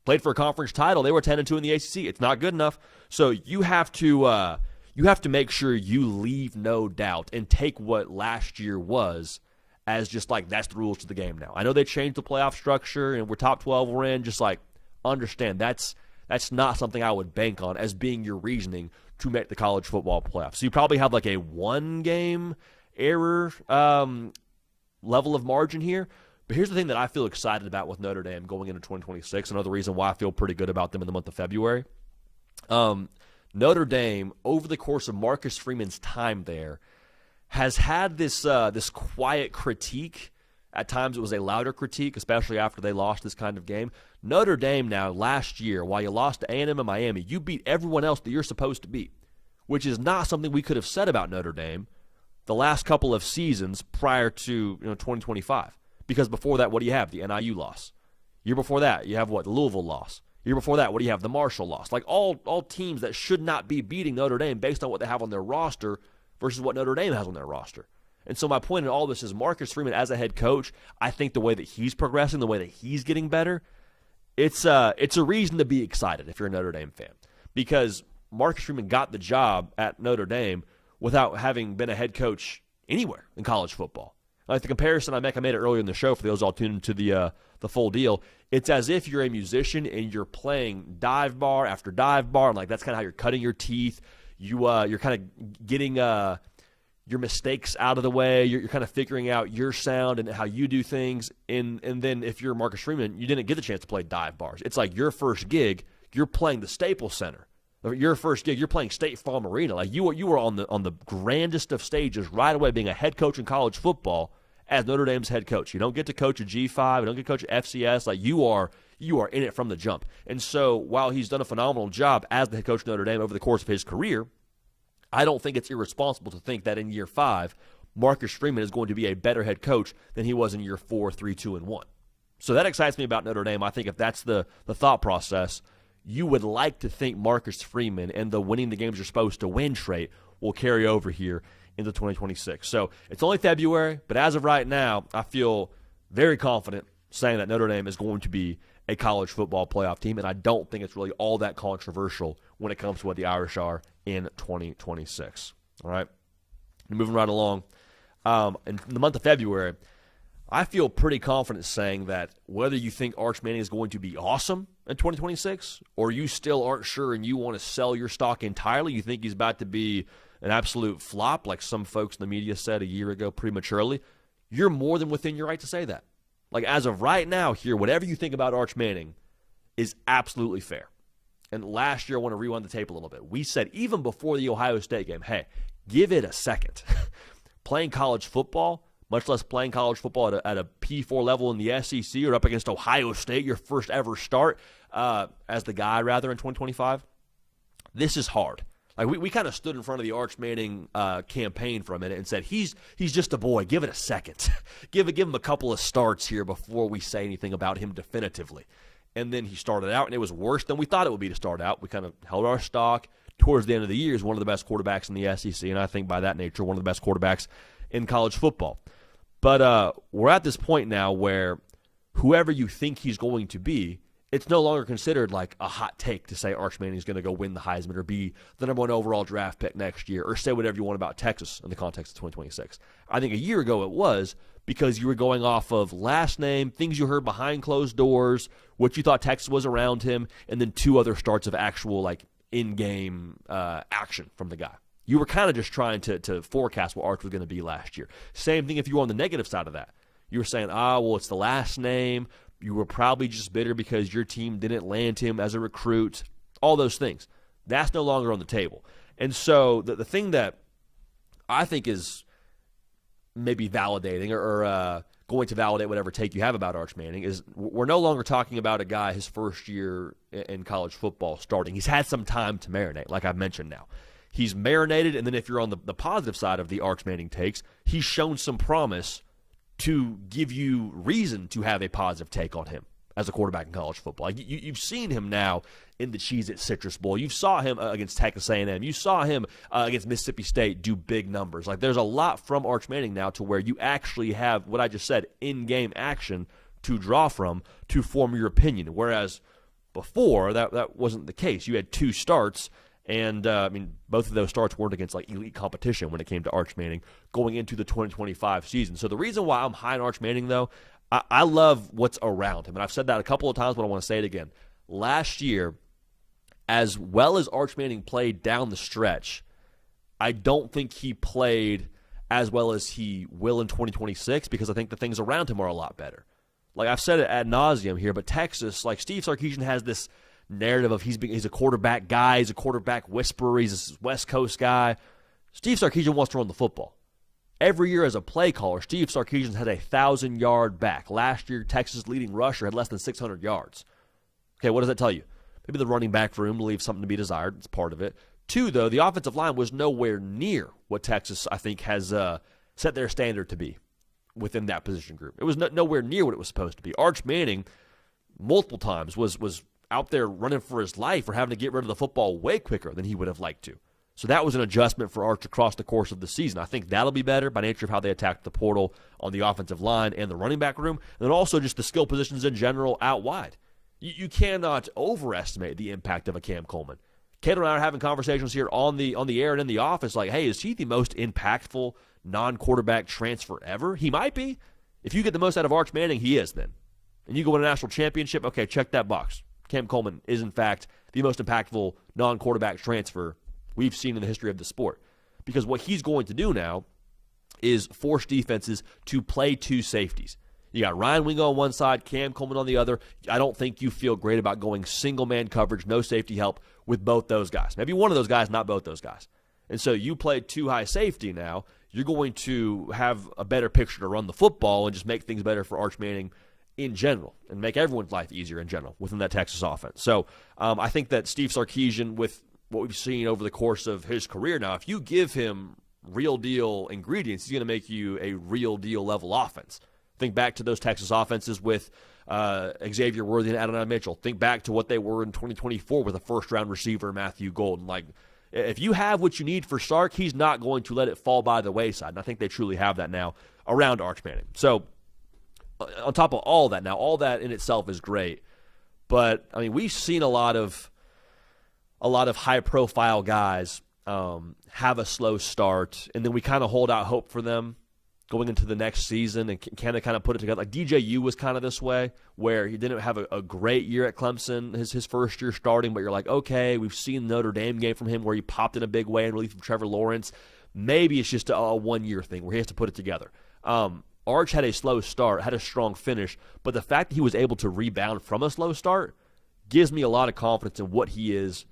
[SPEAKER 2] played for a conference title. They were 10-2 in the ACC. It's not good enough. So you have to make sure you leave no doubt and take what last year was as just like, that's the rules to the game now. I know they changed the playoff structure and we're top 12 we're in. Just like, understand that's not something I would bank on as being your reasoning to make the college football playoff. So you probably have like a 1-game error level of margin here. But here's the thing that I feel excited about with Notre Dame going into 2026. Another reason why I feel pretty good about them in the month of February. Notre Dame, over the course of Marcus Freeman's time there, has had this quiet critique. At times it was a louder critique, especially after they lost this kind of game. Notre Dame now, last year, while you lost to A&M and Miami, you beat everyone else that you're supposed to beat, which is not something we could have said about Notre Dame the last couple of seasons prior to 2025. Because before that, what do you have? The NIU loss. Year before that, you have what? The Louisville loss. Year before that, what do you have? The Marshall loss. Like, all teams that should not be beating Notre Dame based on what they have on their roster versus what Notre Dame has on their roster. And so my point in all this is Marcus Freeman as a head coach, I think the way that he's progressing, the way that he's getting better, it's a reason to be excited if you're a Notre Dame fan. Because Marcus Freeman got the job at Notre Dame without having been a head coach anywhere in college football. Like the comparison I made it earlier in the show for those all tuned into the full deal, it's as if you're a musician and you're playing dive bar after dive bar, and like that's kind of how you're cutting your teeth. You're kind of getting your mistakes out of the way. You're kind of figuring out your sound and how you do things. And then if you're Marcus Freeman, you didn't get the chance to play dive bars. It's like your first gig, you're playing the Staples Center. Your first gig, you're playing State Farm Arena. Like you were on the grandest of stages right away, being a head coach in college football as Notre Dame's head coach. You don't get to coach a G5. You don't get to coach FCS. Like you are in it from the jump. And so while he's done a phenomenal job as the head coach of Notre Dame over the course of his career, I don't think it's irresponsible to think that in year 5, Marcus Freeman is going to be a better head coach than he was in year 4, 3, 2, and 1. So that excites me about Notre Dame. I think if that's the thought process, you would like to think Marcus Freeman and the winning the games you're supposed to win trait will carry over here into 2026. So it's only February, but as of right now, I feel very confident saying that Notre Dame is going to be a college football playoff team, and I don't think it's really all that controversial when it comes to what the Irish are in 2026. All right? Moving right along. In the month of February, I feel pretty confident saying that whether you think Arch Manning is going to be awesome in 2026 or you still aren't sure and you want to sell your stock entirely, you think he's about to be an absolute flop like some folks in the media said a year ago prematurely, you're more than within your right to say that. Like as of right now here, whatever you think about Arch Manning is absolutely fair. And last year, I want to rewind the tape a little bit. We said even before the Ohio State game, hey, give it a second. Playing college football, much less playing college football at a P4 level in the SEC or up against Ohio State, your first ever start as the guy, rather, in 2025, this is hard. Like we kind of stood in front of the Arch Manning campaign for a minute and said, he's just a boy. Give it a second. give him a couple of starts here before we say anything about him definitively. And then he started out, and it was worse than we thought it would be to start out. We kind of held our stock. Towards the end of the year, he's one of the best quarterbacks in the SEC, and I think by that nature, one of the best quarterbacks in college football. But we're at this point now where whoever you think he's going to be, it's no longer considered like a hot take to say Arch Manning is going to go win the Heisman or be the number 1 overall draft pick next year or say whatever you want about Texas in the context of 2026. I think a year ago it was because you were going off of last name, things you heard behind closed doors, what you thought Texas was around him, and then 2 other starts of actual like in-game action from the guy. You were kind of just trying to forecast what Arch was going to be last year. Same thing if you were on the negative side of that. You were saying, well, it's the last name. You were probably just bitter because your team didn't land him as a recruit. All those things. That's no longer on the table. And so the thing that I think is maybe validating or going to validate whatever take you have about Arch Manning is we're no longer talking about a guy his first year in college football starting. He's had some time to marinate, like I've mentioned now. He's marinated, and then if you're on the positive side of the Arch Manning takes, he's shown some promise to give you reason to have a positive take on him as a quarterback in college football. Like you've seen him now in the Cheez-It Citrus Bowl. You saw him against Texas A&M. You saw him against Mississippi State do big numbers. Like there's a lot from Arch Manning now to where you actually have what I just said, in-game action to draw from to form your opinion. Whereas before, that wasn't the case. You had 2 starts, and both of those starts weren't against like elite competition when it came to Arch Manning going into the 2025 season. So the reason why I'm high on Arch Manning, though, I love what's around him. And I've said that a couple of times, but I want to say it again. Last year, as well as Arch Manning played down the stretch, I don't think he played as well as he will in 2026 because I think the things around him are a lot better. Like I've said it ad nauseum here, but Texas, like Steve Sarkisian has this narrative of he's a quarterback guy, he's a quarterback whisperer, he's a West Coast guy. Steve Sarkisian wants to run the football. Every year as a play caller, Steve Sarkisian had a 1,000-yard back. Last year, Texas' leading rusher had less than 600 yards. Okay, what does that tell you? Maybe the running back room leaves something to be desired. It's part of it. 2, though, the offensive line was nowhere near what Texas, I think, has set their standard to be within that position group. It was nowhere near what it was supposed to be. Arch Manning, multiple times, was out there running for his life or having to get rid of the football way quicker than he would have liked to. So that was an adjustment for Arch across the course of the season. I think that'll be better by nature of how they attacked the portal on the offensive line and the running back room, and then also just the skill positions in general out wide. You cannot overestimate the impact of a Cam Coleman. Cato and I are having conversations here on the air and in the office like, hey, is he the most impactful non-quarterback transfer ever? He might be. If you get the most out of Arch Manning, he is then. And you go win a national championship, okay, check that box. Cam Coleman is, in fact, the most impactful non-quarterback transfer we've seen in the history of the sport. Because what he's going to do now is force defenses to play two safeties. You got Ryan Wingo on one side, Cam Coleman on the other. I don't think you feel great about going single-man coverage, no safety help with both those guys. Maybe one of those guys, not both those guys. And so you play two high safety now. You're going to have a better picture to run the football and just make things better for Arch Manning in general and make everyone's life easier in general within that Texas offense. So I think that Steve Sarkisian, with what we've seen over the course of his career now, if you give him real-deal ingredients, he's going to make you a real-deal level offense. Think back to those Texas offenses with Xavier Worthy and Adonai Mitchell. Think back to what they were in 2024 with a first-round receiver, Matthew Golden. Like, if you have what you need for Sark, he's not going to let it fall by the wayside. And I think they truly have that now around Arch Manning. So on top of all that, now all that in itself is great. But, I mean, we've seen a lot of high-profile guys have a slow start, and then we kind of hold out hope for them going into the next season, and can they kind of put it together? Like DJU was kind of this way, where he didn't have a great year at Clemson, his first year starting, but you're like, okay, we've seen the Notre Dame game from him where he popped in a big way in relief from Trevor Lawrence. Maybe it's just a one-year thing where he has to put it together. Arch had a slow start, had a strong finish, but the fact that he was able to rebound from a slow start gives me a lot of confidence in what he is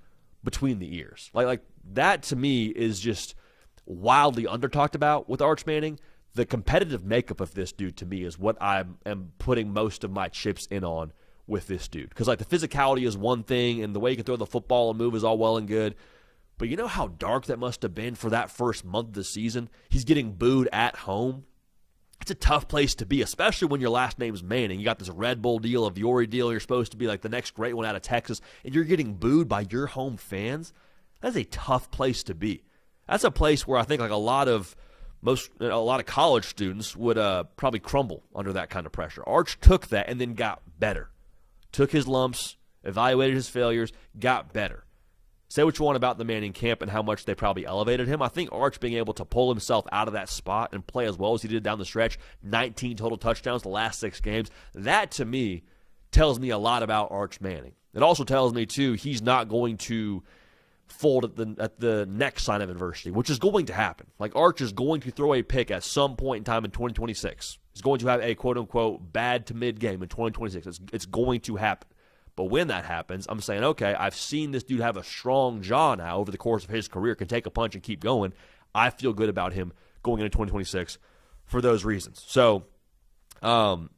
[SPEAKER 2] between the ears. Like that to me is just wildly under-talked about with Arch Manning. The competitive makeup of this dude, to me, is what I am putting most of my chips in on with this dude. Because, like, the physicality is one thing, and the way you can throw the football and move is all well and good. But you know how dark that must have been for that first month of the season? He's getting booed at home. It's a tough place to be, especially when your last name's Manning. You got this Red Bull deal, a Viore deal. You're supposed to be, like, the next great one out of Texas, and you're getting booed by your home fans. That's a tough place to be. That's a place where I think, like, a lot of college students would probably crumble under that kind of pressure. Arch took that and then got better. Took his lumps, evaluated his failures, got better. Say what you want about the Manning camp and how much they probably elevated him. I think Arch being able to pull himself out of that spot and play as well as he did down the stretch, 19 total touchdowns the last 6 games, that to me tells me a lot about Arch Manning. It also tells me, too, he's not going to fold at the next sign of adversity, which is going to happen. Like, Arch is going to throw a pick at some point in time in 2026. He's going to have a quote-unquote bad to mid game in 2026. It's going to happen. But when that happens, I'm saying, okay, I've seen this dude have a strong jaw now over the course of his career, can take a punch and keep going. I feel good about him going into 2026 for those reasons. So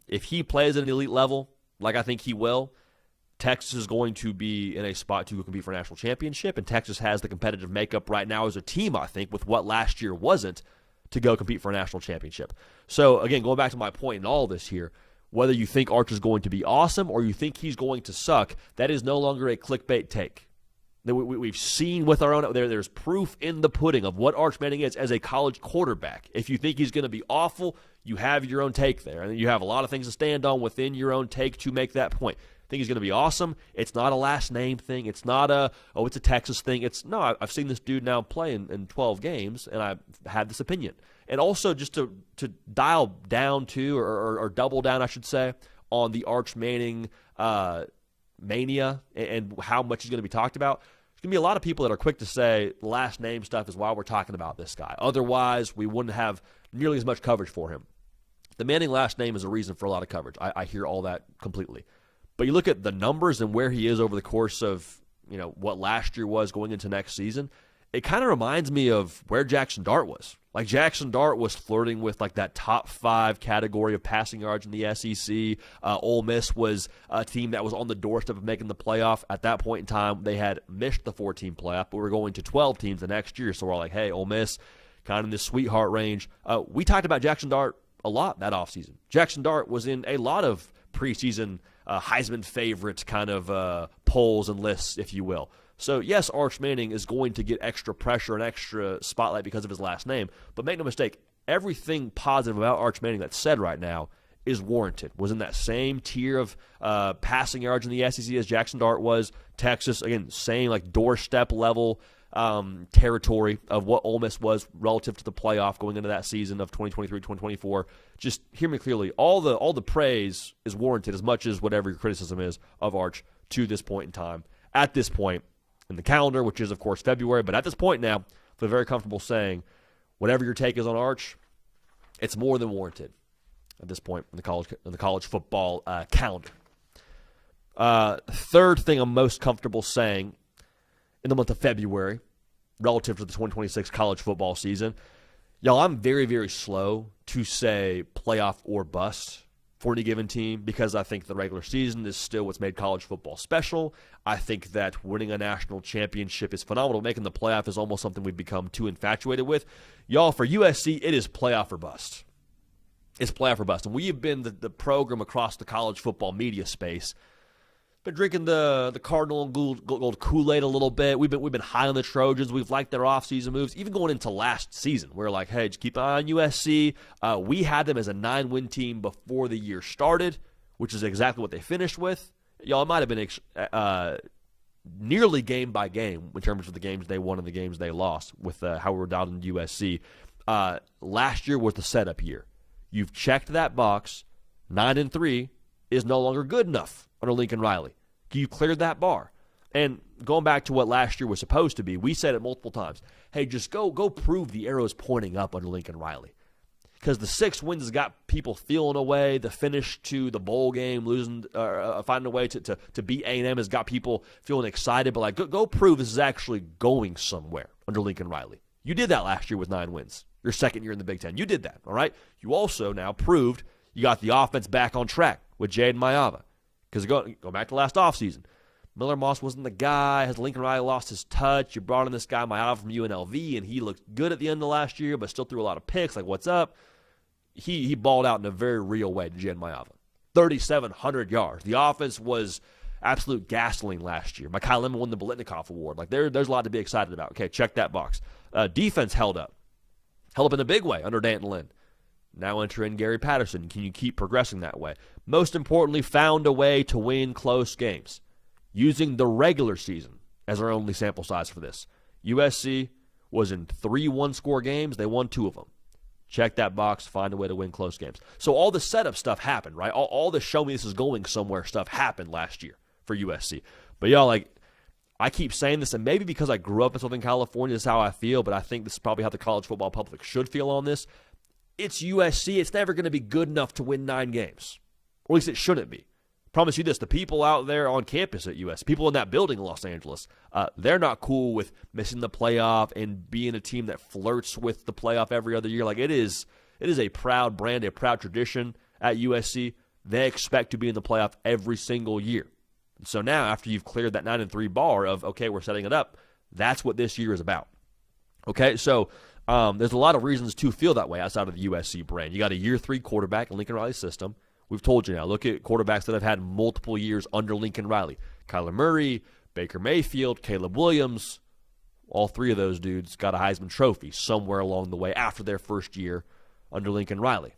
[SPEAKER 2] if he plays at an elite level, like I think he will, Texas is going to be in a spot to compete for a national championship, and Texas has the competitive makeup right now as a team, I think, with what last year wasn't, to go compete for a national championship. So, again, going back to my point in all this here, whether you think Arch is going to be awesome or you think he's going to suck, that is no longer a clickbait take. We've seen with our own, there's proof in the pudding of what Arch Manning is as a college quarterback. If you think he's going to be awful, you have your own take there, and you have a lot of things to stand on within your own take to make that point. Think he's going to be awesome. It's not a last name thing. It's not it's a Texas thing. I've seen this dude now play in 12 games, and I've had this opinion. And also just to dial down to, or double down, I should say, on the Arch Manning mania and how much he's going to be talked about. There's going to be a lot of people that are quick to say the last name stuff is why we're talking about this guy. Otherwise, we wouldn't have nearly as much coverage for him. The Manning last name is a reason for a lot of coverage. I hear all that completely. But you look at the numbers and where he is over the course of, what last year was going into next season, it kind of reminds me of where Jackson Dart was. Like, Jackson Dart was flirting with, like, that top 5 category of passing yards in the SEC. Ole Miss was a team that was on the doorstep of making the playoff. At that point in time, they had missed the 14 playoff, but we were going to 12 teams the next year. So we're like, hey, Ole Miss, kind of in this sweetheart range. We talked about Jackson Dart a lot that offseason. Jackson Dart was in a lot of preseason Heisman favorite kind of polls and lists, if you will. So, yes, Arch Manning is going to get extra pressure and extra spotlight because of his last name, but make no mistake, everything positive about Arch Manning that's said right now is warranted. Was in that same tier of passing yards in the SEC as Jackson Dart was. Texas, again, same like doorstep level territory of what Ole Miss was relative to the playoff going into that season of 2023-2024. Just hear me clearly. All the praise is warranted as much as whatever your criticism is of Arch to this point in time. At this point in the calendar, which is, of course, February, but at this point now, I feel very comfortable saying whatever your take is on Arch, it's more than warranted at this point in the college football calendar. Third thing I'm most comfortable saying in the month of February relative to the 2026 college football season, y'all, I'm very, very slow to say playoff or bust for any given team because I think the regular season is still what's made college football special. I think that winning a national championship is phenomenal. Making the playoff is almost something we've become too infatuated with. Y'all, for USC, it is playoff or bust. It's playoff or bust. And we have been the program across the college football media space. Been drinking the Cardinal and Gold Kool-Aid a little bit. We've been high on the Trojans. We've liked their offseason moves. Even going into last season, we're like, hey, just keep an eye on USC. We had them as a 9-win team before the year started, which is exactly what they finished with. Y'all, it might have been nearly game by game in terms of the games they won and the games they lost with how we were down in USC. Last year was the setup year. You've checked that box. 9-3 is no longer good enough under Lincoln Riley. You cleared that bar. And going back to what last year was supposed to be, we said it multiple times. Hey, just go prove the arrow is pointing up under Lincoln Riley. Because the 6 wins has got people feeling away. The finish to the bowl game, finding a way to beat A&M has got people feeling excited. But like, go prove this is actually going somewhere under Lincoln Riley. You did that last year with 9 wins. Your second year in the Big Ten. You did that, all right? You also now proved you got the offense back on track with Jaden Maiava. Because go back to last offseason. Miller Moss wasn't the guy. Has Lincoln Riley lost his touch? You brought in this guy, Maiava from UNLV, and he looked good at the end of last year, but still threw a lot of picks. Like, what's up? He balled out in a very real way to Jaden Maiava. 3,700 yards. The offense was absolute gasoline last year. Mekhi Lemon won the Biletnikoff Award. Like, there's a lot to be excited about. Okay, check that box. Defense held up. Held up in a big way under Danton Lynn. Now enter in Gary Patterson. Can you keep progressing that way? Most importantly, found a way to win close games. Using the regular season as our only sample size for this. USC was in 3 one-score games. They won 2 of them. Check that box. Find a way to win close games. So all the setup stuff happened, right? All the show me this is going somewhere stuff happened last year for USC. But y'all, like, I keep saying this, and maybe because I grew up in Southern California, this is how I feel, but I think this is probably how the college football public should feel on this. It's USC. It's never going to be good enough to win 9 games. Or at least it shouldn't be. Promise you this, the people out there on campus at USC, people in that building in Los Angeles, they're not cool with missing the playoff and being a team that flirts with the playoff every other year. Like, it is a proud brand, a proud tradition at USC. They expect to be in the playoff every single year. And so now, after you've cleared that 9-3 bar of, okay, we're setting it up, that's what this year is about. Okay, so there's a lot of reasons to feel that way outside of the USC brand. You got a year 3 quarterback in Lincoln Riley's system. We've told you now, look at quarterbacks that have had multiple years under Lincoln Riley. Kyler Murray, Baker Mayfield, Caleb Williams. All 3 of those dudes got a Heisman Trophy somewhere along the way after their first year under Lincoln Riley.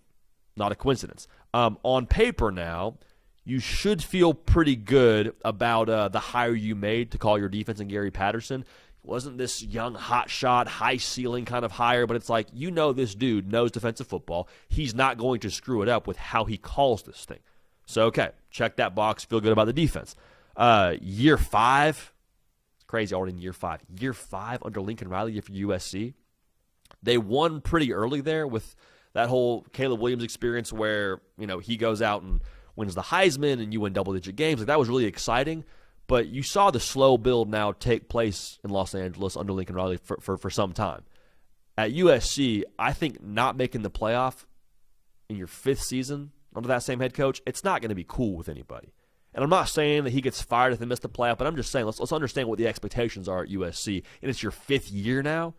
[SPEAKER 2] Not a coincidence. On paper now, you should feel pretty good about the hire you made to call your defense in Gary Patterson. Wasn't this young hotshot, high ceiling kind of hire, but it's like, you know, this dude knows defensive football. He's not going to screw it up with how he calls this thing. So, okay, check that box, feel good about the defense. Year 5, it's crazy already in year 5. Year 5 under Lincoln Riley for USC. They won pretty early there with that whole Caleb Williams experience where, you know, he goes out and wins the Heisman and you win double-digit games. Like, that was really exciting. But you saw the slow build now take place in Los Angeles under Lincoln Riley for some time. At USC, I think not making the playoff in your 5th season under that same head coach, it's not going to be cool with anybody. And I'm not saying that he gets fired if they miss the playoff, but I'm just saying let's understand what the expectations are at USC. And it's your 5th year now.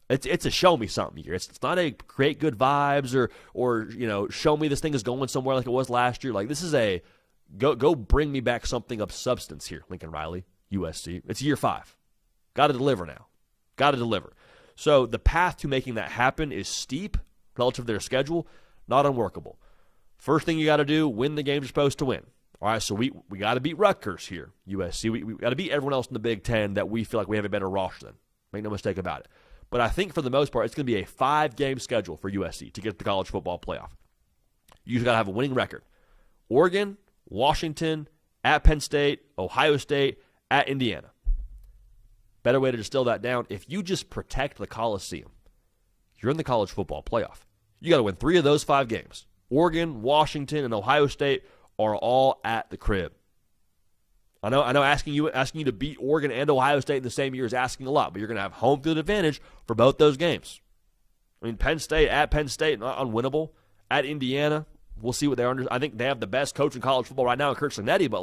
[SPEAKER 2] It's a show me something year. It's not a create good vibes or you know, show me this thing is going somewhere like it was last year. Like, this is a Go bring me back something of substance here, Lincoln Riley. USC. It's year 5. Got to deliver now. Got to deliver. So the path to making that happen is steep relative to their schedule, not unworkable. First thing you got to do, win the games you're supposed to win. All right, so we got to beat Rutgers here, USC. We got to beat everyone else in the Big Ten that we feel like we have a better roster than. Make no mistake about it. But I think for the most part, it's going to be a 5-game schedule for USC to get to the college football playoff. You got to have a winning record. Oregon, Washington, at Penn State, Ohio State, at Indiana. Better way to distill that down, if you just protect the Coliseum, you're in the college football playoff. You got to win 3 of those 5 games. Oregon, Washington, and Ohio State are all at the crib. I know asking you to beat Oregon and Ohio State in the same year is asking a lot, but you're going to have home field advantage for both those games. I mean, Penn State, not unwinnable. At Indiana, we'll see what they're under. I think they have the best coach in college football right now in Kurt Cinetti, but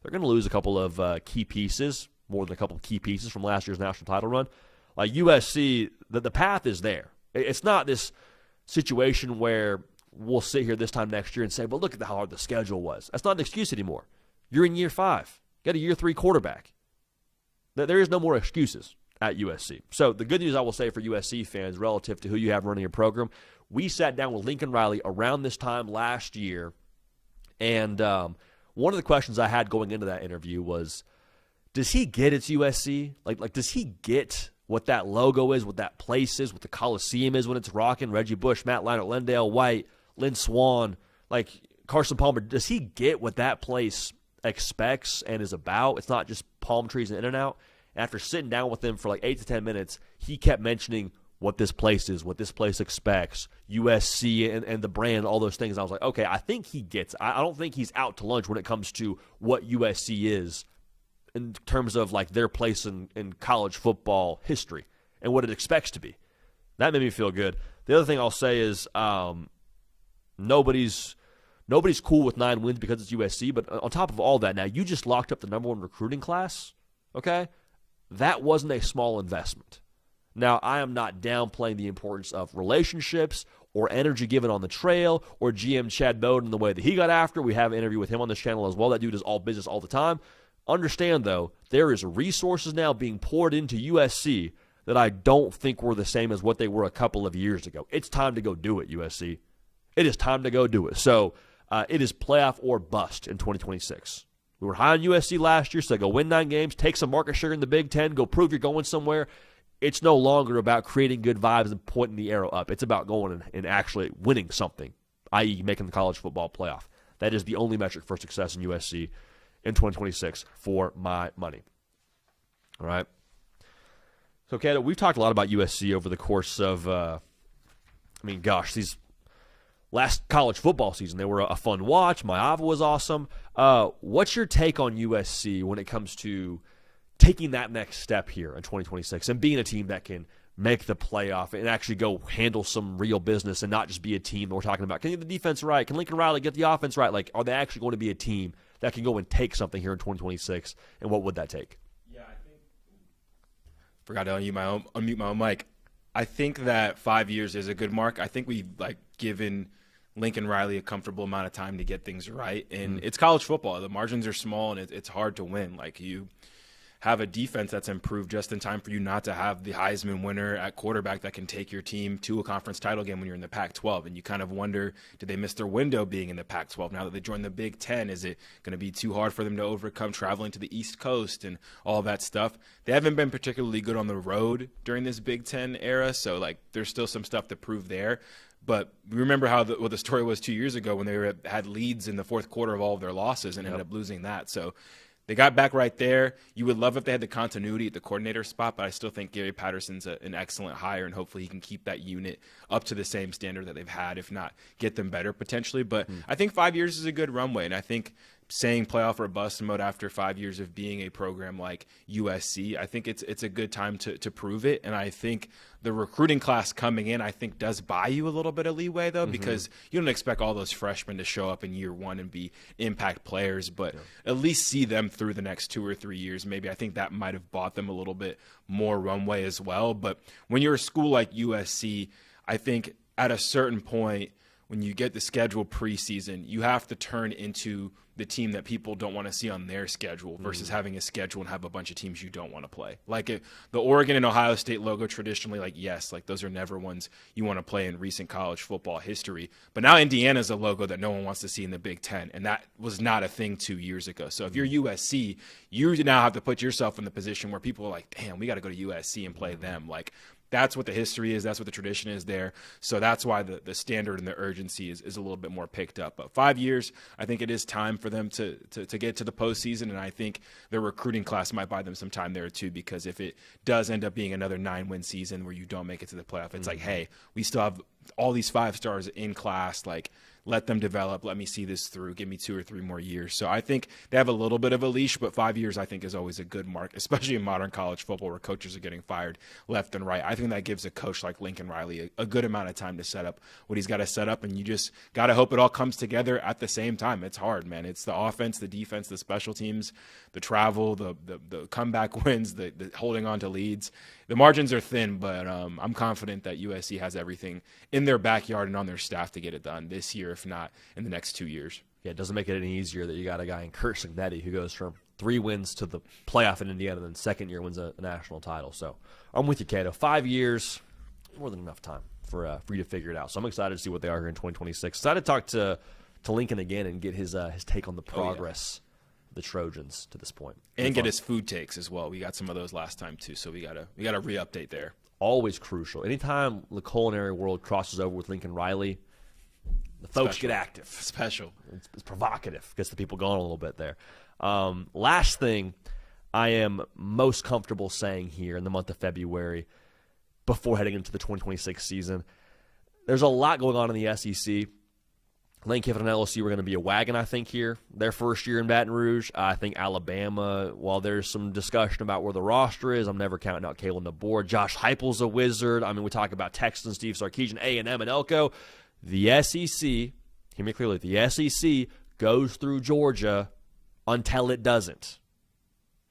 [SPEAKER 2] they're going to lose a couple of key pieces, more than a couple of key pieces from last year's national title run. Like USC, the path is there. It's not this situation where we'll sit here this time next year and say, well, look at how hard the schedule was. That's not an excuse anymore. You're in year 5. You got a year 3 quarterback. There is no more excuses at USC. So the good news I will say for USC fans relative to who you have running your program, we sat down with Lincoln Riley around this time last year, and one of the questions I had going into that interview was, does he get it's USC? Like does he get what that logo is, what that place is, what the Coliseum is when it's rocking? Reggie Bush, Matt Leinart, Lendale White, Lynn Swann, Carson Palmer. Does he get what that place expects and is about? It's not just palm trees and in and out. After sitting down with him for 8 to 10 minutes, he kept mentioning what this place is, what this place expects, USC and the brand, all those things. I was like, okay, I think he gets. I don't think he's out to lunch when it comes to what USC is in terms of their place in college football history and what it expects to be. That made me feel good. The other thing I'll say is nobody's cool with 9 wins because it's USC, but on top of all that, now you just locked up the number 1 recruiting class, okay? That wasn't a small investment. Now, I am not downplaying the importance of relationships or energy given on the trail or GM Chad Bowden the way that he got after. We have an interview with him on this channel as well. That dude is all business all the time. Understand, though, there is resources now being poured into USC that I don't think were the same as what they were a couple of years ago. It's time to go do it, USC. It is time to go do it. So it is playoff or bust in 2026. We were high on USC last year, so go win 9 games, take some market share in the Big Ten, go prove you're going somewhere. It's no longer about creating good vibes and pointing the arrow up. It's about going and actually winning something, i.e. making the college football playoff. That is the only metric for success in USC in 2026 for my money. All right. So, Kato, we've talked a lot about USC over the course of, these last college football season. They were a fun watch. Maava was awesome. What's your take on USC when it comes to taking that next step here in 2026 and being a team that can make the playoff and actually go handle some real business and not just be a team that we're talking about? Can you get the defense right? Can Lincoln Riley get the offense right? Are they actually going to be a team that can go and take something here in 2026, and what would that take?
[SPEAKER 3] Yeah, I think – forgot to unmute my own mic. I think that 5 years is a good mark. I think we've given Lincoln Riley a comfortable amount of time to get things right. And it's college football. The margins are small, and it's hard to win. You have a defense that's improved just in time for you not to have the Heisman winner at quarterback that can take your team to a conference title game when you're in the Pac-12. And you kind of wonder, did they miss their window being in the Pac-12? Now that they joined the Big Ten, is it going to be too hard for them to overcome traveling to the East Coast and all that stuff? They haven't been particularly good on the road during this Big Ten era, so there's still some stuff to prove there. But we remember what the story was 2 years ago when they had leads in the fourth quarter of all of their losses and ended up losing that. So they got back right there. You would love if they had the continuity at the coordinator spot, but I still think Gary Patterson's an excellent hire, and hopefully he can keep that unit up to the same standard that they've had, if not get them better potentially. But I think 5 years is a good runway, and I think saying playoff or bust mode after 5 years of being a program like USC, I think it's a good time to prove it. And I think the recruiting class coming in, I think, does buy you a little bit of leeway, though, because you don't expect all those freshmen to show up in year one and be impact players, but at least see them through the next 2 or 3 years. Maybe I think that might have bought them a little bit more runway as well. But when you're a school like USC, I think at a certain point, when you get the schedule preseason, you have to turn into the team that people don't want to see on their schedule versus having a schedule and have a bunch of teams you don't want to play. Like the Oregon and Ohio State logo traditionally, like, yes, like those are never ones you want to play in recent college football history. But now Indiana's a logo that no one wants to see in the Big Ten, and that was not a thing 2 years ago. So if you're USC, you now have to put yourself in the position where people are like, damn, we got to go to USC and play them. Like, that's what the history is. That's what the tradition is there. So that's why the standard and the urgency is a little bit more picked up. But 5 years, I think it is time for them to get to the postseason. And I think their recruiting class might buy them some time there too, because if it does end up being another 9-win season where you don't make it to the playoff, it's like, hey, we still have all these 5 stars in class. Like, let them develop. Let me see this through. Give me 2 or 3 more years. So I think they have a little bit of a leash, but 5 years I think is always a good mark, especially in modern college football where coaches are getting fired left and right. I think that gives a coach like Lincoln Riley a good amount of time to set up what he's got to set up, and you just got to hope it all comes together at the same time. It's hard, man. It's the offense, the defense, the special teams, the travel, the comeback wins, the holding on to leads. The margins are thin, but I'm confident that USC has everything in their backyard and on their staff to get it done this year, if not in the next 2 years.
[SPEAKER 2] Yeah, it doesn't make it any easier that you got a guy in Kurt Signetti who goes from 3 wins to the playoff in Indiana, and then second year wins a national title. So I'm with you, Cato. 5 years, more than enough time for you to figure it out. So I'm excited to see what they are here in 2026. Excited to talk to Lincoln again and get his take on the progress of the Trojans to this point.
[SPEAKER 3] And get his food takes as well. We got some of those last time too, so we gotta re-update there.
[SPEAKER 2] Always crucial. Anytime the culinary world crosses over with Lincoln Riley, the folks get active.
[SPEAKER 3] Special.
[SPEAKER 2] It's provocative. Gets the people going a little bit there. Last thing I am most comfortable saying here in the month of February before heading into the 2026 season, there's a lot going on in the SEC. Lane Kiffin and LSU are going to be a wagon, I think, here. Their first year in Baton Rouge. I think Alabama, while there's some discussion about where the roster is, I'm never counting out Kalen DeBoer. Josh Heupel's a wizard. I mean, we talk about Texas, Steve Sarkisian, A&M, and Elko. The SEC, hear me clearly, the SEC goes through Georgia until it doesn't.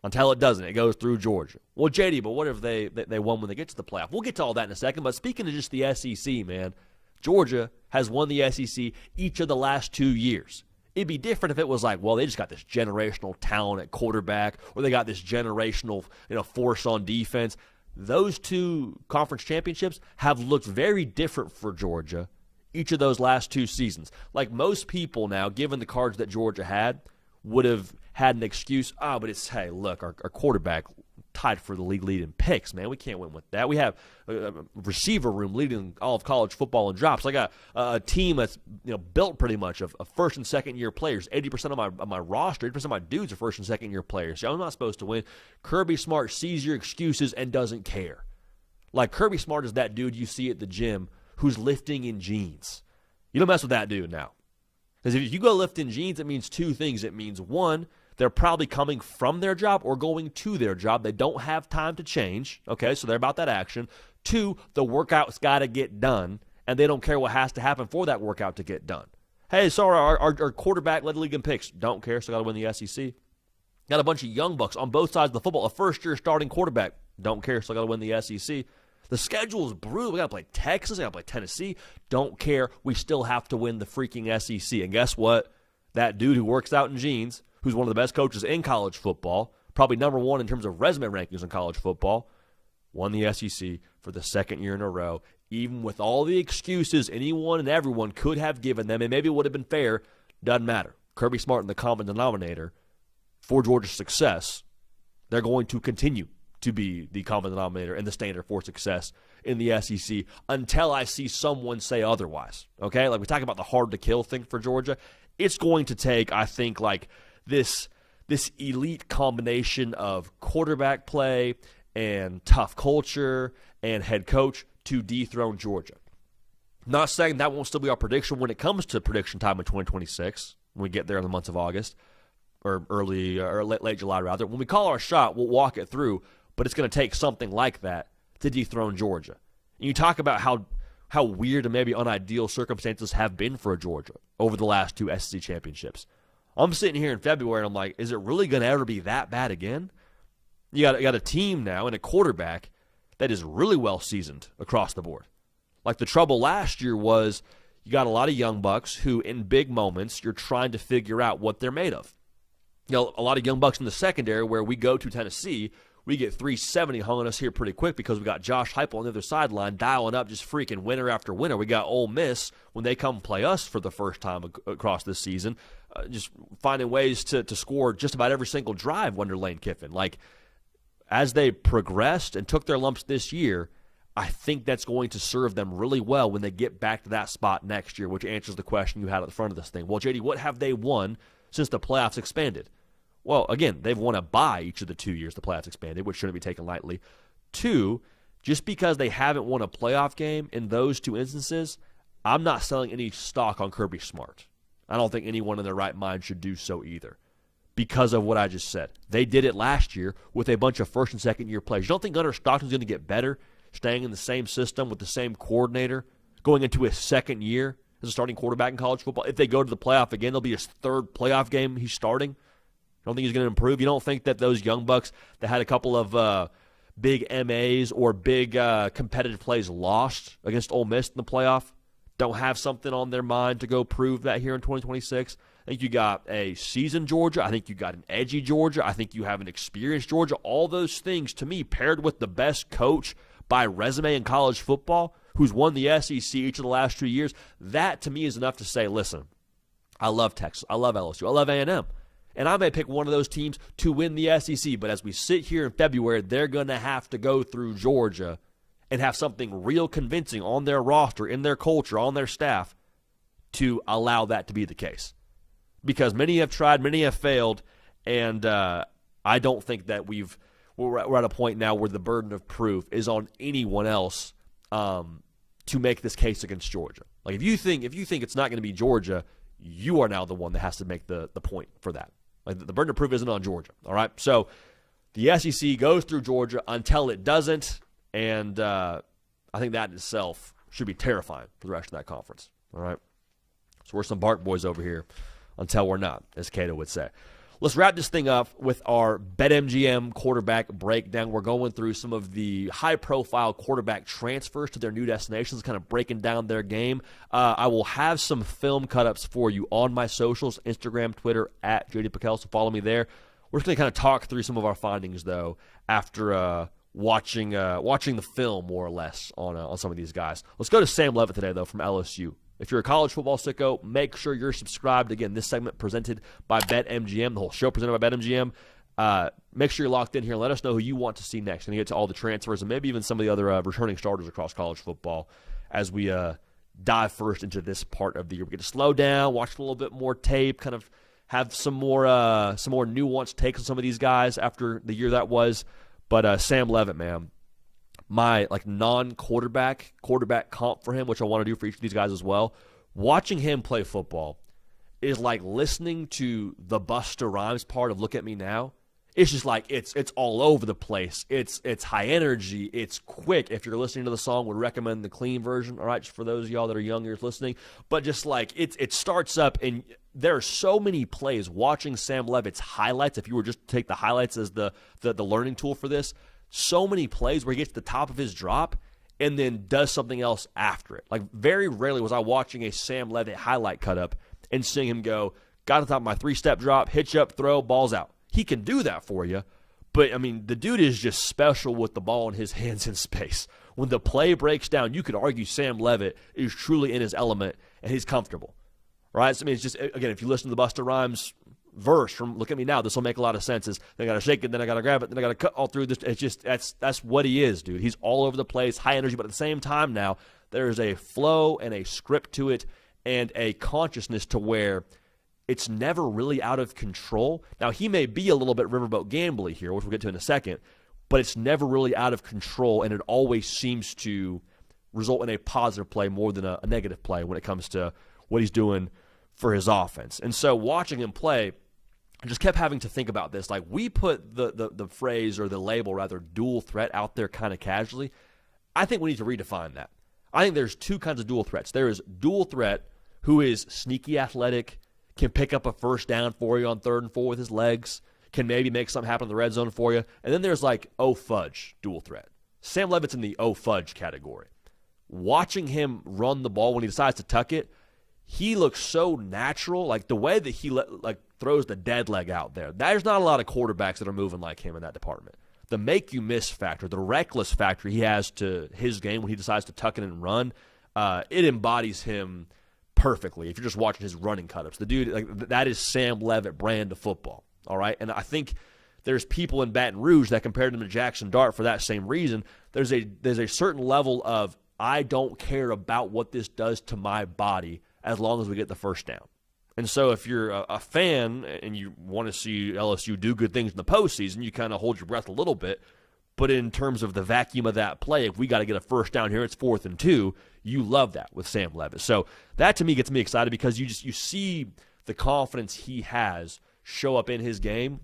[SPEAKER 2] Until it doesn't, it goes through Georgia. Well, JD, but what if they won when they get to the playoff? We'll get to all that in a second, but speaking of just the SEC, man, Georgia has won the SEC each of the last 2 years. It'd be different if it was like, well, they just got this generational talent at quarterback, or they got this generational, force on defense. Those 2 conference championships have looked very different for Georgia each of those last 2 seasons. Like most people now, given the cards that Georgia had, would have had an excuse. But it's, hey, look, our quarterback tied for the league lead in picks, man. We can't win with that. We have a receiver room leading all of college football in drops. I got a team that's built pretty much of first and second year players. 80% of my roster, 80% of my dudes are first and second year players. So I'm not supposed to win. Kirby Smart sees your excuses and doesn't care. Like Kirby Smart is that dude you see at the gym who's lifting in jeans. You don't mess with that dude now. Because if you go lift in jeans, it means 2 things. It means, 1, they're probably coming from their job or going to their job. They don't have time to change, okay, so they're about that action. 2, the workout's got to get done, and they don't care what has to happen for that workout to get done. Hey, sorry, our quarterback led the league in picks. Don't care, still got to win the SEC. Got a bunch of young bucks on both sides of the football. A first-year starting quarterback. Don't care, still got to win the SEC. The schedule is brutal. We got to play Texas. We got to play Tennessee. Don't care. We still have to win the freaking SEC. And guess what? That dude who works out in jeans, who's one of the best coaches in college football, probably number 1 in terms of resume rankings in college football, won the SEC for the 2nd year in a row. Even with all the excuses anyone and everyone could have given them, and maybe it would have been fair, doesn't matter. Kirby Smart and the common denominator for Georgia's success, they're going to continue to be the common denominator and the standard for success in the SEC until I see someone say otherwise. Okay? Like we talk about the hard to kill thing for Georgia. It's going to take, I think, like this elite combination of quarterback play and tough culture and head coach to dethrone Georgia. Not saying that won't still be our prediction when it comes to prediction time in 2026, when we get there in the months of August, or early or late July rather. When we call our shot, we'll walk it through, but it's going to take something like that to dethrone Georgia. And you talk about how weird and maybe unideal circumstances have been for Georgia over the last 2 SEC championships. I'm sitting here in February and I'm like, is it really going to ever be that bad again? You got a team now and a quarterback that is really well seasoned across the board. Like the trouble last year was you got a lot of young bucks who, in big moments, you're trying to figure out what they're made of. You know, a lot of young bucks in the secondary where we go to Tennessee, we get 370 hung on us here pretty quick because we got Josh Heupel on the other sideline dialing up just freaking winner after winner. We got Ole Miss when they come play us for the first time across this season, just finding ways to score just about every single drive under Lane Kiffin. Like, as they progressed and took their lumps this year, I think that's going to serve them really well when they get back to that spot next year, which answers the question you had at the front of this thing. Well, JD, what have they won since the playoffs expanded? Well, again, they've won a bye each of the 2 years the playoffs expanded, which shouldn't be taken lightly. 2, just because they haven't won a playoff game in those 2 instances, I'm not selling any stock on Kirby Smart. I don't think anyone in their right mind should do so either because of what I just said. They did it last year with a bunch of first and second year players. You don't think Gunnar Stockton's going to get better staying in the same system with the same coordinator going into his second year as a starting quarterback in college football? If they go to the playoff again, it'll be his 3rd playoff game he's starting. You don't think he's going to improve? You don't think that those young bucks that had a couple of big MAs or big competitive plays lost against Ole Miss in the playoff don't have something on their mind to go prove that here in 2026? I think you got a seasoned Georgia. I think you got an edgy Georgia. I think you have an experienced Georgia. All those things, to me, paired with the best coach by resume in college football who's won the SEC each of the last 2 years, that to me is enough to say, listen, I love Texas. I love LSU. I love A&M. And I may pick one of those teams to win the SEC, but as we sit here in February, they're going to have to go through Georgia and have something real convincing on their roster, in their culture, on their staff to allow that to be the case. Because many have tried, many have failed, and I don't think that we're at a point now where the burden of proof is on anyone else to make this case against Georgia. Like, if you think it's not going to be Georgia, you are now the one that has to make the point for that. Like, the burden of proof isn't on Georgia, all right? So the SEC goes through Georgia until it doesn't, and I think that in itself should be terrifying for the rest of that conference, all right? So we're some bark boys over here until we're not, as Cato would say. Let's wrap this thing up with our BetMGM quarterback breakdown. We're going through some of the high-profile quarterback transfers to their new destinations, kind of breaking down their game. I will have some film cut-ups for you on my socials, Instagram, Twitter, at JD PicKell, so follow me there. We're just going to kind of talk through some of our findings, though, after watching the film, more or less, on some of these guys. Let's go to Sam Leavitt today, though, from LSU. If you're a college football sicko, make sure you're subscribed. Again, this segment presented by BetMGM, the whole show presented by BetMGM. Make sure you're locked in here. Let us know who you want to see next. And get to all the transfers and maybe even some of the other returning starters across college football as we dive first into this part of the year. We get to slow down, watch a little bit more tape, kind of have some more nuanced takes on some of these guys after the year that was. But Sam Leavitt, man, my non-quarterback comp for him, which I want to do for each of these guys as well. Watching him play football is like listening to the Busta Rhymes part of Look at Me Now. It's just like it's all over the place. It's high energy. It's quick. If you're listening to the song, would recommend the clean version. All right, just for those of y'all that are younger listening. But just like it starts up, and there are so many plays. Watching Sam Leavitt's highlights, if you were just to take the highlights as the learning tool for this. So many plays where he gets to the top of his drop and then does something else after it. Like, very rarely was I watching a Sam Leavitt highlight cut up and seeing him go, got to the top of my 3-step drop, hitch up, throw, ball's out. He can do that for you, but, I mean, the dude is just special with the ball in his hands in space. When the play breaks down, you could argue Sam Leavitt is truly in his element and he's comfortable, right? So, I mean, it's just, again, if you listen to the Busta Rhymes verse from Look at Me Now, this will make a lot of sense. Then I got to shake it, then I got to grab it, then I got to cut all through this. It's just, that's what he is, dude. He's all over the place, high energy, but at the same time now, there is a flow and a script to it and a consciousness to where it's never really out of control. Now, he may be a little bit riverboat gambly here, which we'll get to in a second, but it's never really out of control, and it always seems to result in a positive play more than a negative play when it comes to what he's doing for his offense. And so watching him play, I just kept having to think about this. Like, we put the phrase, or the label rather, dual threat out there kind of casually. I think we need to redefine that. I think there's 2 kinds of dual threats. There is dual threat who is sneaky athletic, can pick up a first down for you on 3rd and 4 with his legs, can maybe make something happen in the red zone for you. And then there's like, oh fudge, dual threat. Sam Leavitt's in the oh fudge category, watching him run the ball when he decides to tuck it, he looks so natural. Like the way that he throws the dead leg out there, there's not a lot of quarterbacks that are moving like him in that department. The make you miss factor, the reckless factor he has to his game when he decides to tuck it and run, it embodies him perfectly. If you're just watching his running cut-ups, the dude, that is Sam Leavitt brand of football. All right, and I think there's people in Baton Rouge that compared him to Jackson Dart for that same reason. There's a certain level of, I don't care about what this does to my body as long as we get the first down. And so if you're a fan and you want to see LSU do good things in the postseason, you kind of hold your breath a little bit. But in terms of the vacuum of that play, if we got to get a first down here, it's 4th and 2, you love that with Sam Leavitt. So that to me gets me excited because you see the confidence he has show up in his game.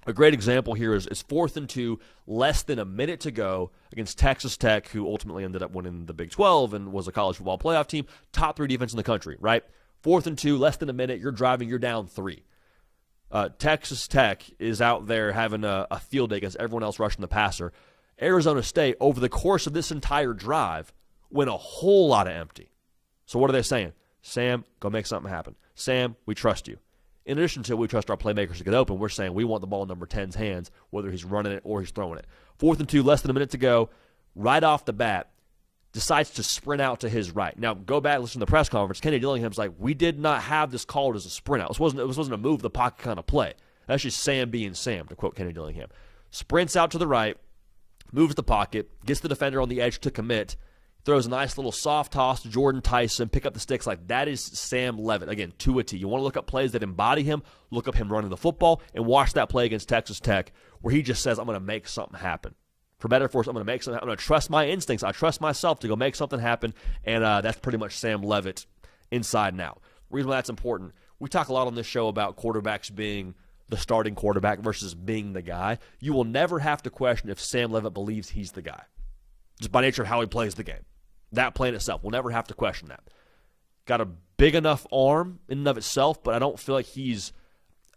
[SPEAKER 2] A great example here is 4th and 2, less than a minute to go against Texas Tech, who ultimately ended up winning the Big 12 and was a college football playoff team, top 3 defense in the country, right? 4th and 2, less than a minute, you're driving, you're down 3. Texas Tech is out there having a field day against everyone else rushing the passer. Arizona State, over the course of this entire drive, went a whole lot of empty. So what are they saying? Sam, go make something happen. Sam, we trust you. In addition to we trust our playmakers to get open, we're saying we want the ball in number 10's hands, whether he's running it or he's throwing it. 4th and 2, less than a minute to go. Right off the bat, decides to sprint out to his right. Now, go back and listen to the press conference. Kenny Dillingham's like, we did not have this called as a sprint out. This wasn't a move the pocket kind of play. That's just Sam being Sam, to quote Kenny Dillingham. Sprints out to the right, moves the pocket, gets the defender on the edge to commit, throws a nice little soft toss to Jordan Tyson, pick up the sticks. Like, that is Sam Leavitt, again, to a T. You want to look up plays that embody him, look up him running the football, and watch that play against Texas Tech where he just says, I'm going to make something happen. For better or for worse, I'm going to make something happen. I'm going to trust my instincts. I trust myself to go make something happen, and that's pretty much Sam Leavitt inside and out. The reason why that's important, we talk a lot on this show about quarterbacks being the starting quarterback versus being the guy. You will never have to question if Sam Leavitt believes he's the guy, just by nature of how he plays the game. That play in itself, we'll never have to question that. Got a big enough arm in and of itself, but I don't feel like he's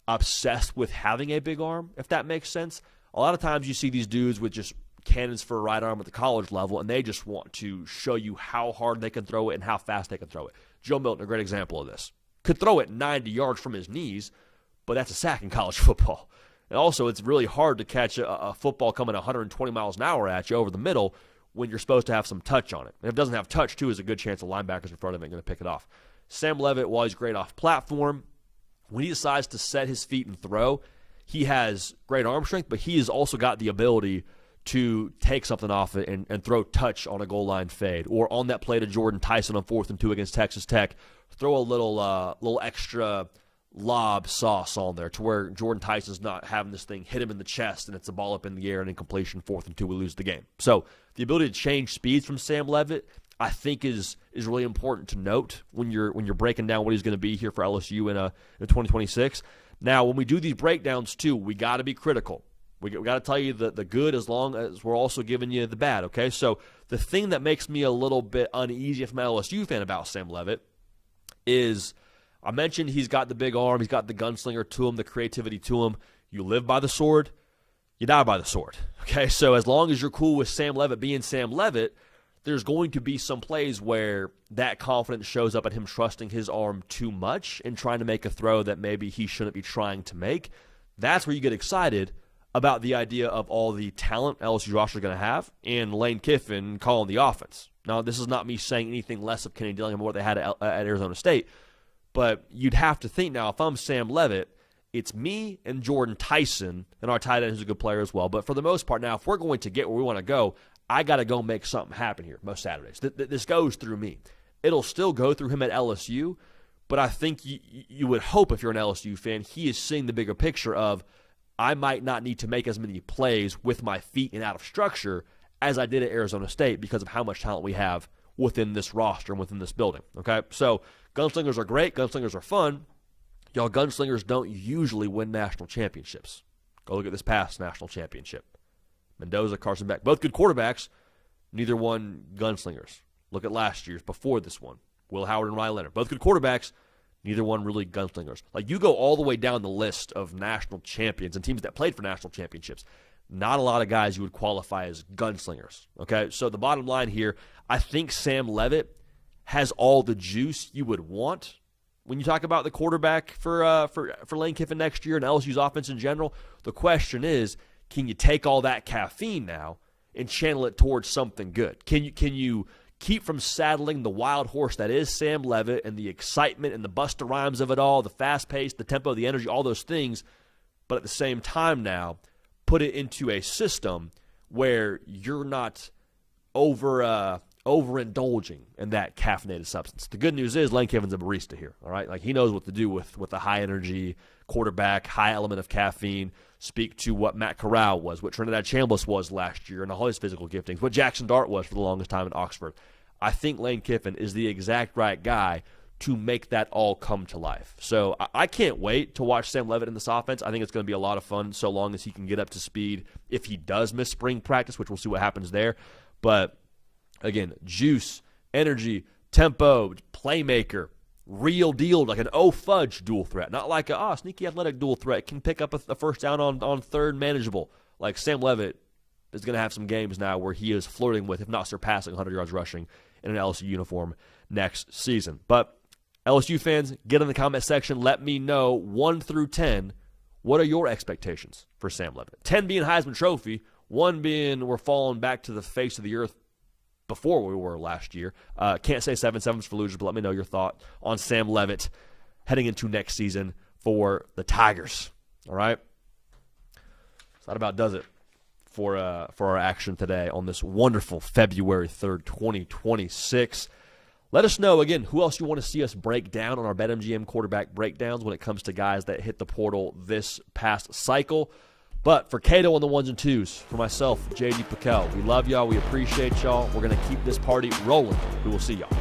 [SPEAKER 2] obsessed with having a big arm, if that makes sense. A lot of times you see these dudes with just cannons for a right arm at the college level, and they just want to show you how hard they can throw it and how fast they can throw it. Joe Milton, a great example of this. Could throw it 90 yards from his knees, but that's a sack in college football. And also, it's really hard to catch a football coming 120 miles an hour at you over the middle when you're supposed to have some touch on it. And if it doesn't have touch, too, is a good chance the linebackers in front of it are going to pick it off. Sam Leavitt, while he's great off platform, when he decides to set his feet and throw, he has great arm strength, but he has also got the ability to take something off it and throw touch on a goal line fade. Or on that play to Jordan Tyson on 4th and 2 against Texas Tech, throw a little extra lob sauce on there to where Jordan Tyson's not having this thing hit him in the chest and it's a ball up in the air and incompletion, 4th and 2, we lose the game. So the ability to change speeds from Sam Leavitt, I think is really important to note when you're breaking down what he's going to be here for LSU in 2026. Now, when we do these breakdowns too, we got to be critical. We got to tell you the good as long as we're also giving you the bad, okay? So the thing that makes me a little bit uneasy if I'm an LSU fan about Sam Leavitt is I mentioned he's got the big arm, he's got the gunslinger to him, the creativity to him. You live by the sword, you die by the sword, okay? So as long as you're cool with Sam Leavitt being Sam Leavitt, there's going to be some plays where that confidence shows up at him trusting his arm too much and trying to make a throw that maybe he shouldn't be trying to make. That's where you get excited about the idea of all the talent LSU roster is going to have and Lane Kiffin calling the offense. Now, this is not me saying anything less of Kenny Dillingham or what they had at Arizona State, but you'd have to think now, if I'm Sam Leavitt, it's me and Jordan Tyson, and our tight end who's a good player as well. But for the most part now, if we're going to get where we want to go, I got to go make something happen here most Saturdays. This goes through me. It'll still go through him at LSU, but I think you would hope if you're an LSU fan, he is seeing the bigger picture of I might not need to make as many plays with my feet and out of structure as I did at Arizona State because of how much talent we have within this roster and within this building. Okay, so gunslingers are great. Gunslingers are fun. Y'all, gunslingers don't usually win national championships. Go look at this past national championship. Mendoza, Carson Beck, both good quarterbacks. Neither won gunslingers. Look at last year's before this one. Will Howard and Ryan Leonard, both good quarterbacks. Neither one really gunslingers. Like, you go all the way down the list of national champions and teams that played for national championships. not a lot of guys you would qualify as gunslingers. Okay, so the bottom line here, I think Sam Leavitt has all the juice you would want when you talk about the quarterback for Lane Kiffin next year and LSU's offense in general. The question is, can you take all that caffeine now and channel it towards something good? Can you keep from saddling the wild horse that is Sam Leavitt and the excitement and the Busta Rhymes of it all, the fast pace, the tempo, the energy, all those things, but at the same time now put it into a system where you're not overindulging in that caffeinated substance. The good news is Lane Kiffin's a barista here, all right? Like, he knows what to do with a high-energy quarterback, high element of caffeine. Speak to what Matt Corral was, what Trinidad Chambliss was last year, and all his physical giftings, what Jackson Dart was for the longest time in Oxford. I think Lane Kiffin is the exact right guy to make that all come to life. So I can't wait to watch Sam Leavitt in this offense. I think it's going to be a lot of fun so long as he can get up to speed if he does miss spring practice, which we'll see what happens there. But, again, juice, energy, tempo, playmaker, real deal, like an fudge dual threat, not like a sneaky athletic dual threat, can pick up a first down on third manageable. Like, Sam Leavitt is going to have some games now where he is flirting with, if not surpassing, 100 yards rushing in an LSU uniform next season. But LSU fans, get in the comment section. Let me know, 1 through 10, what are your expectations for Sam Leavitt? 10 being Heisman Trophy, 1 being we're falling back to the face of the earth before we were last year. Can't say 7-7's for losers, but let me know your thought on Sam Leavitt heading into next season for the Tigers. All right? So that about does it for our action today on this wonderful February 3rd, 2026. Let us know, again, who else you want to see us break down on our BetMGM quarterback breakdowns when it comes to guys that hit the portal this past cycle. But for Cato on the ones and twos, for myself, JD PicKell, we love y'all. We appreciate y'all. We're going to keep this party rolling. We will see y'all.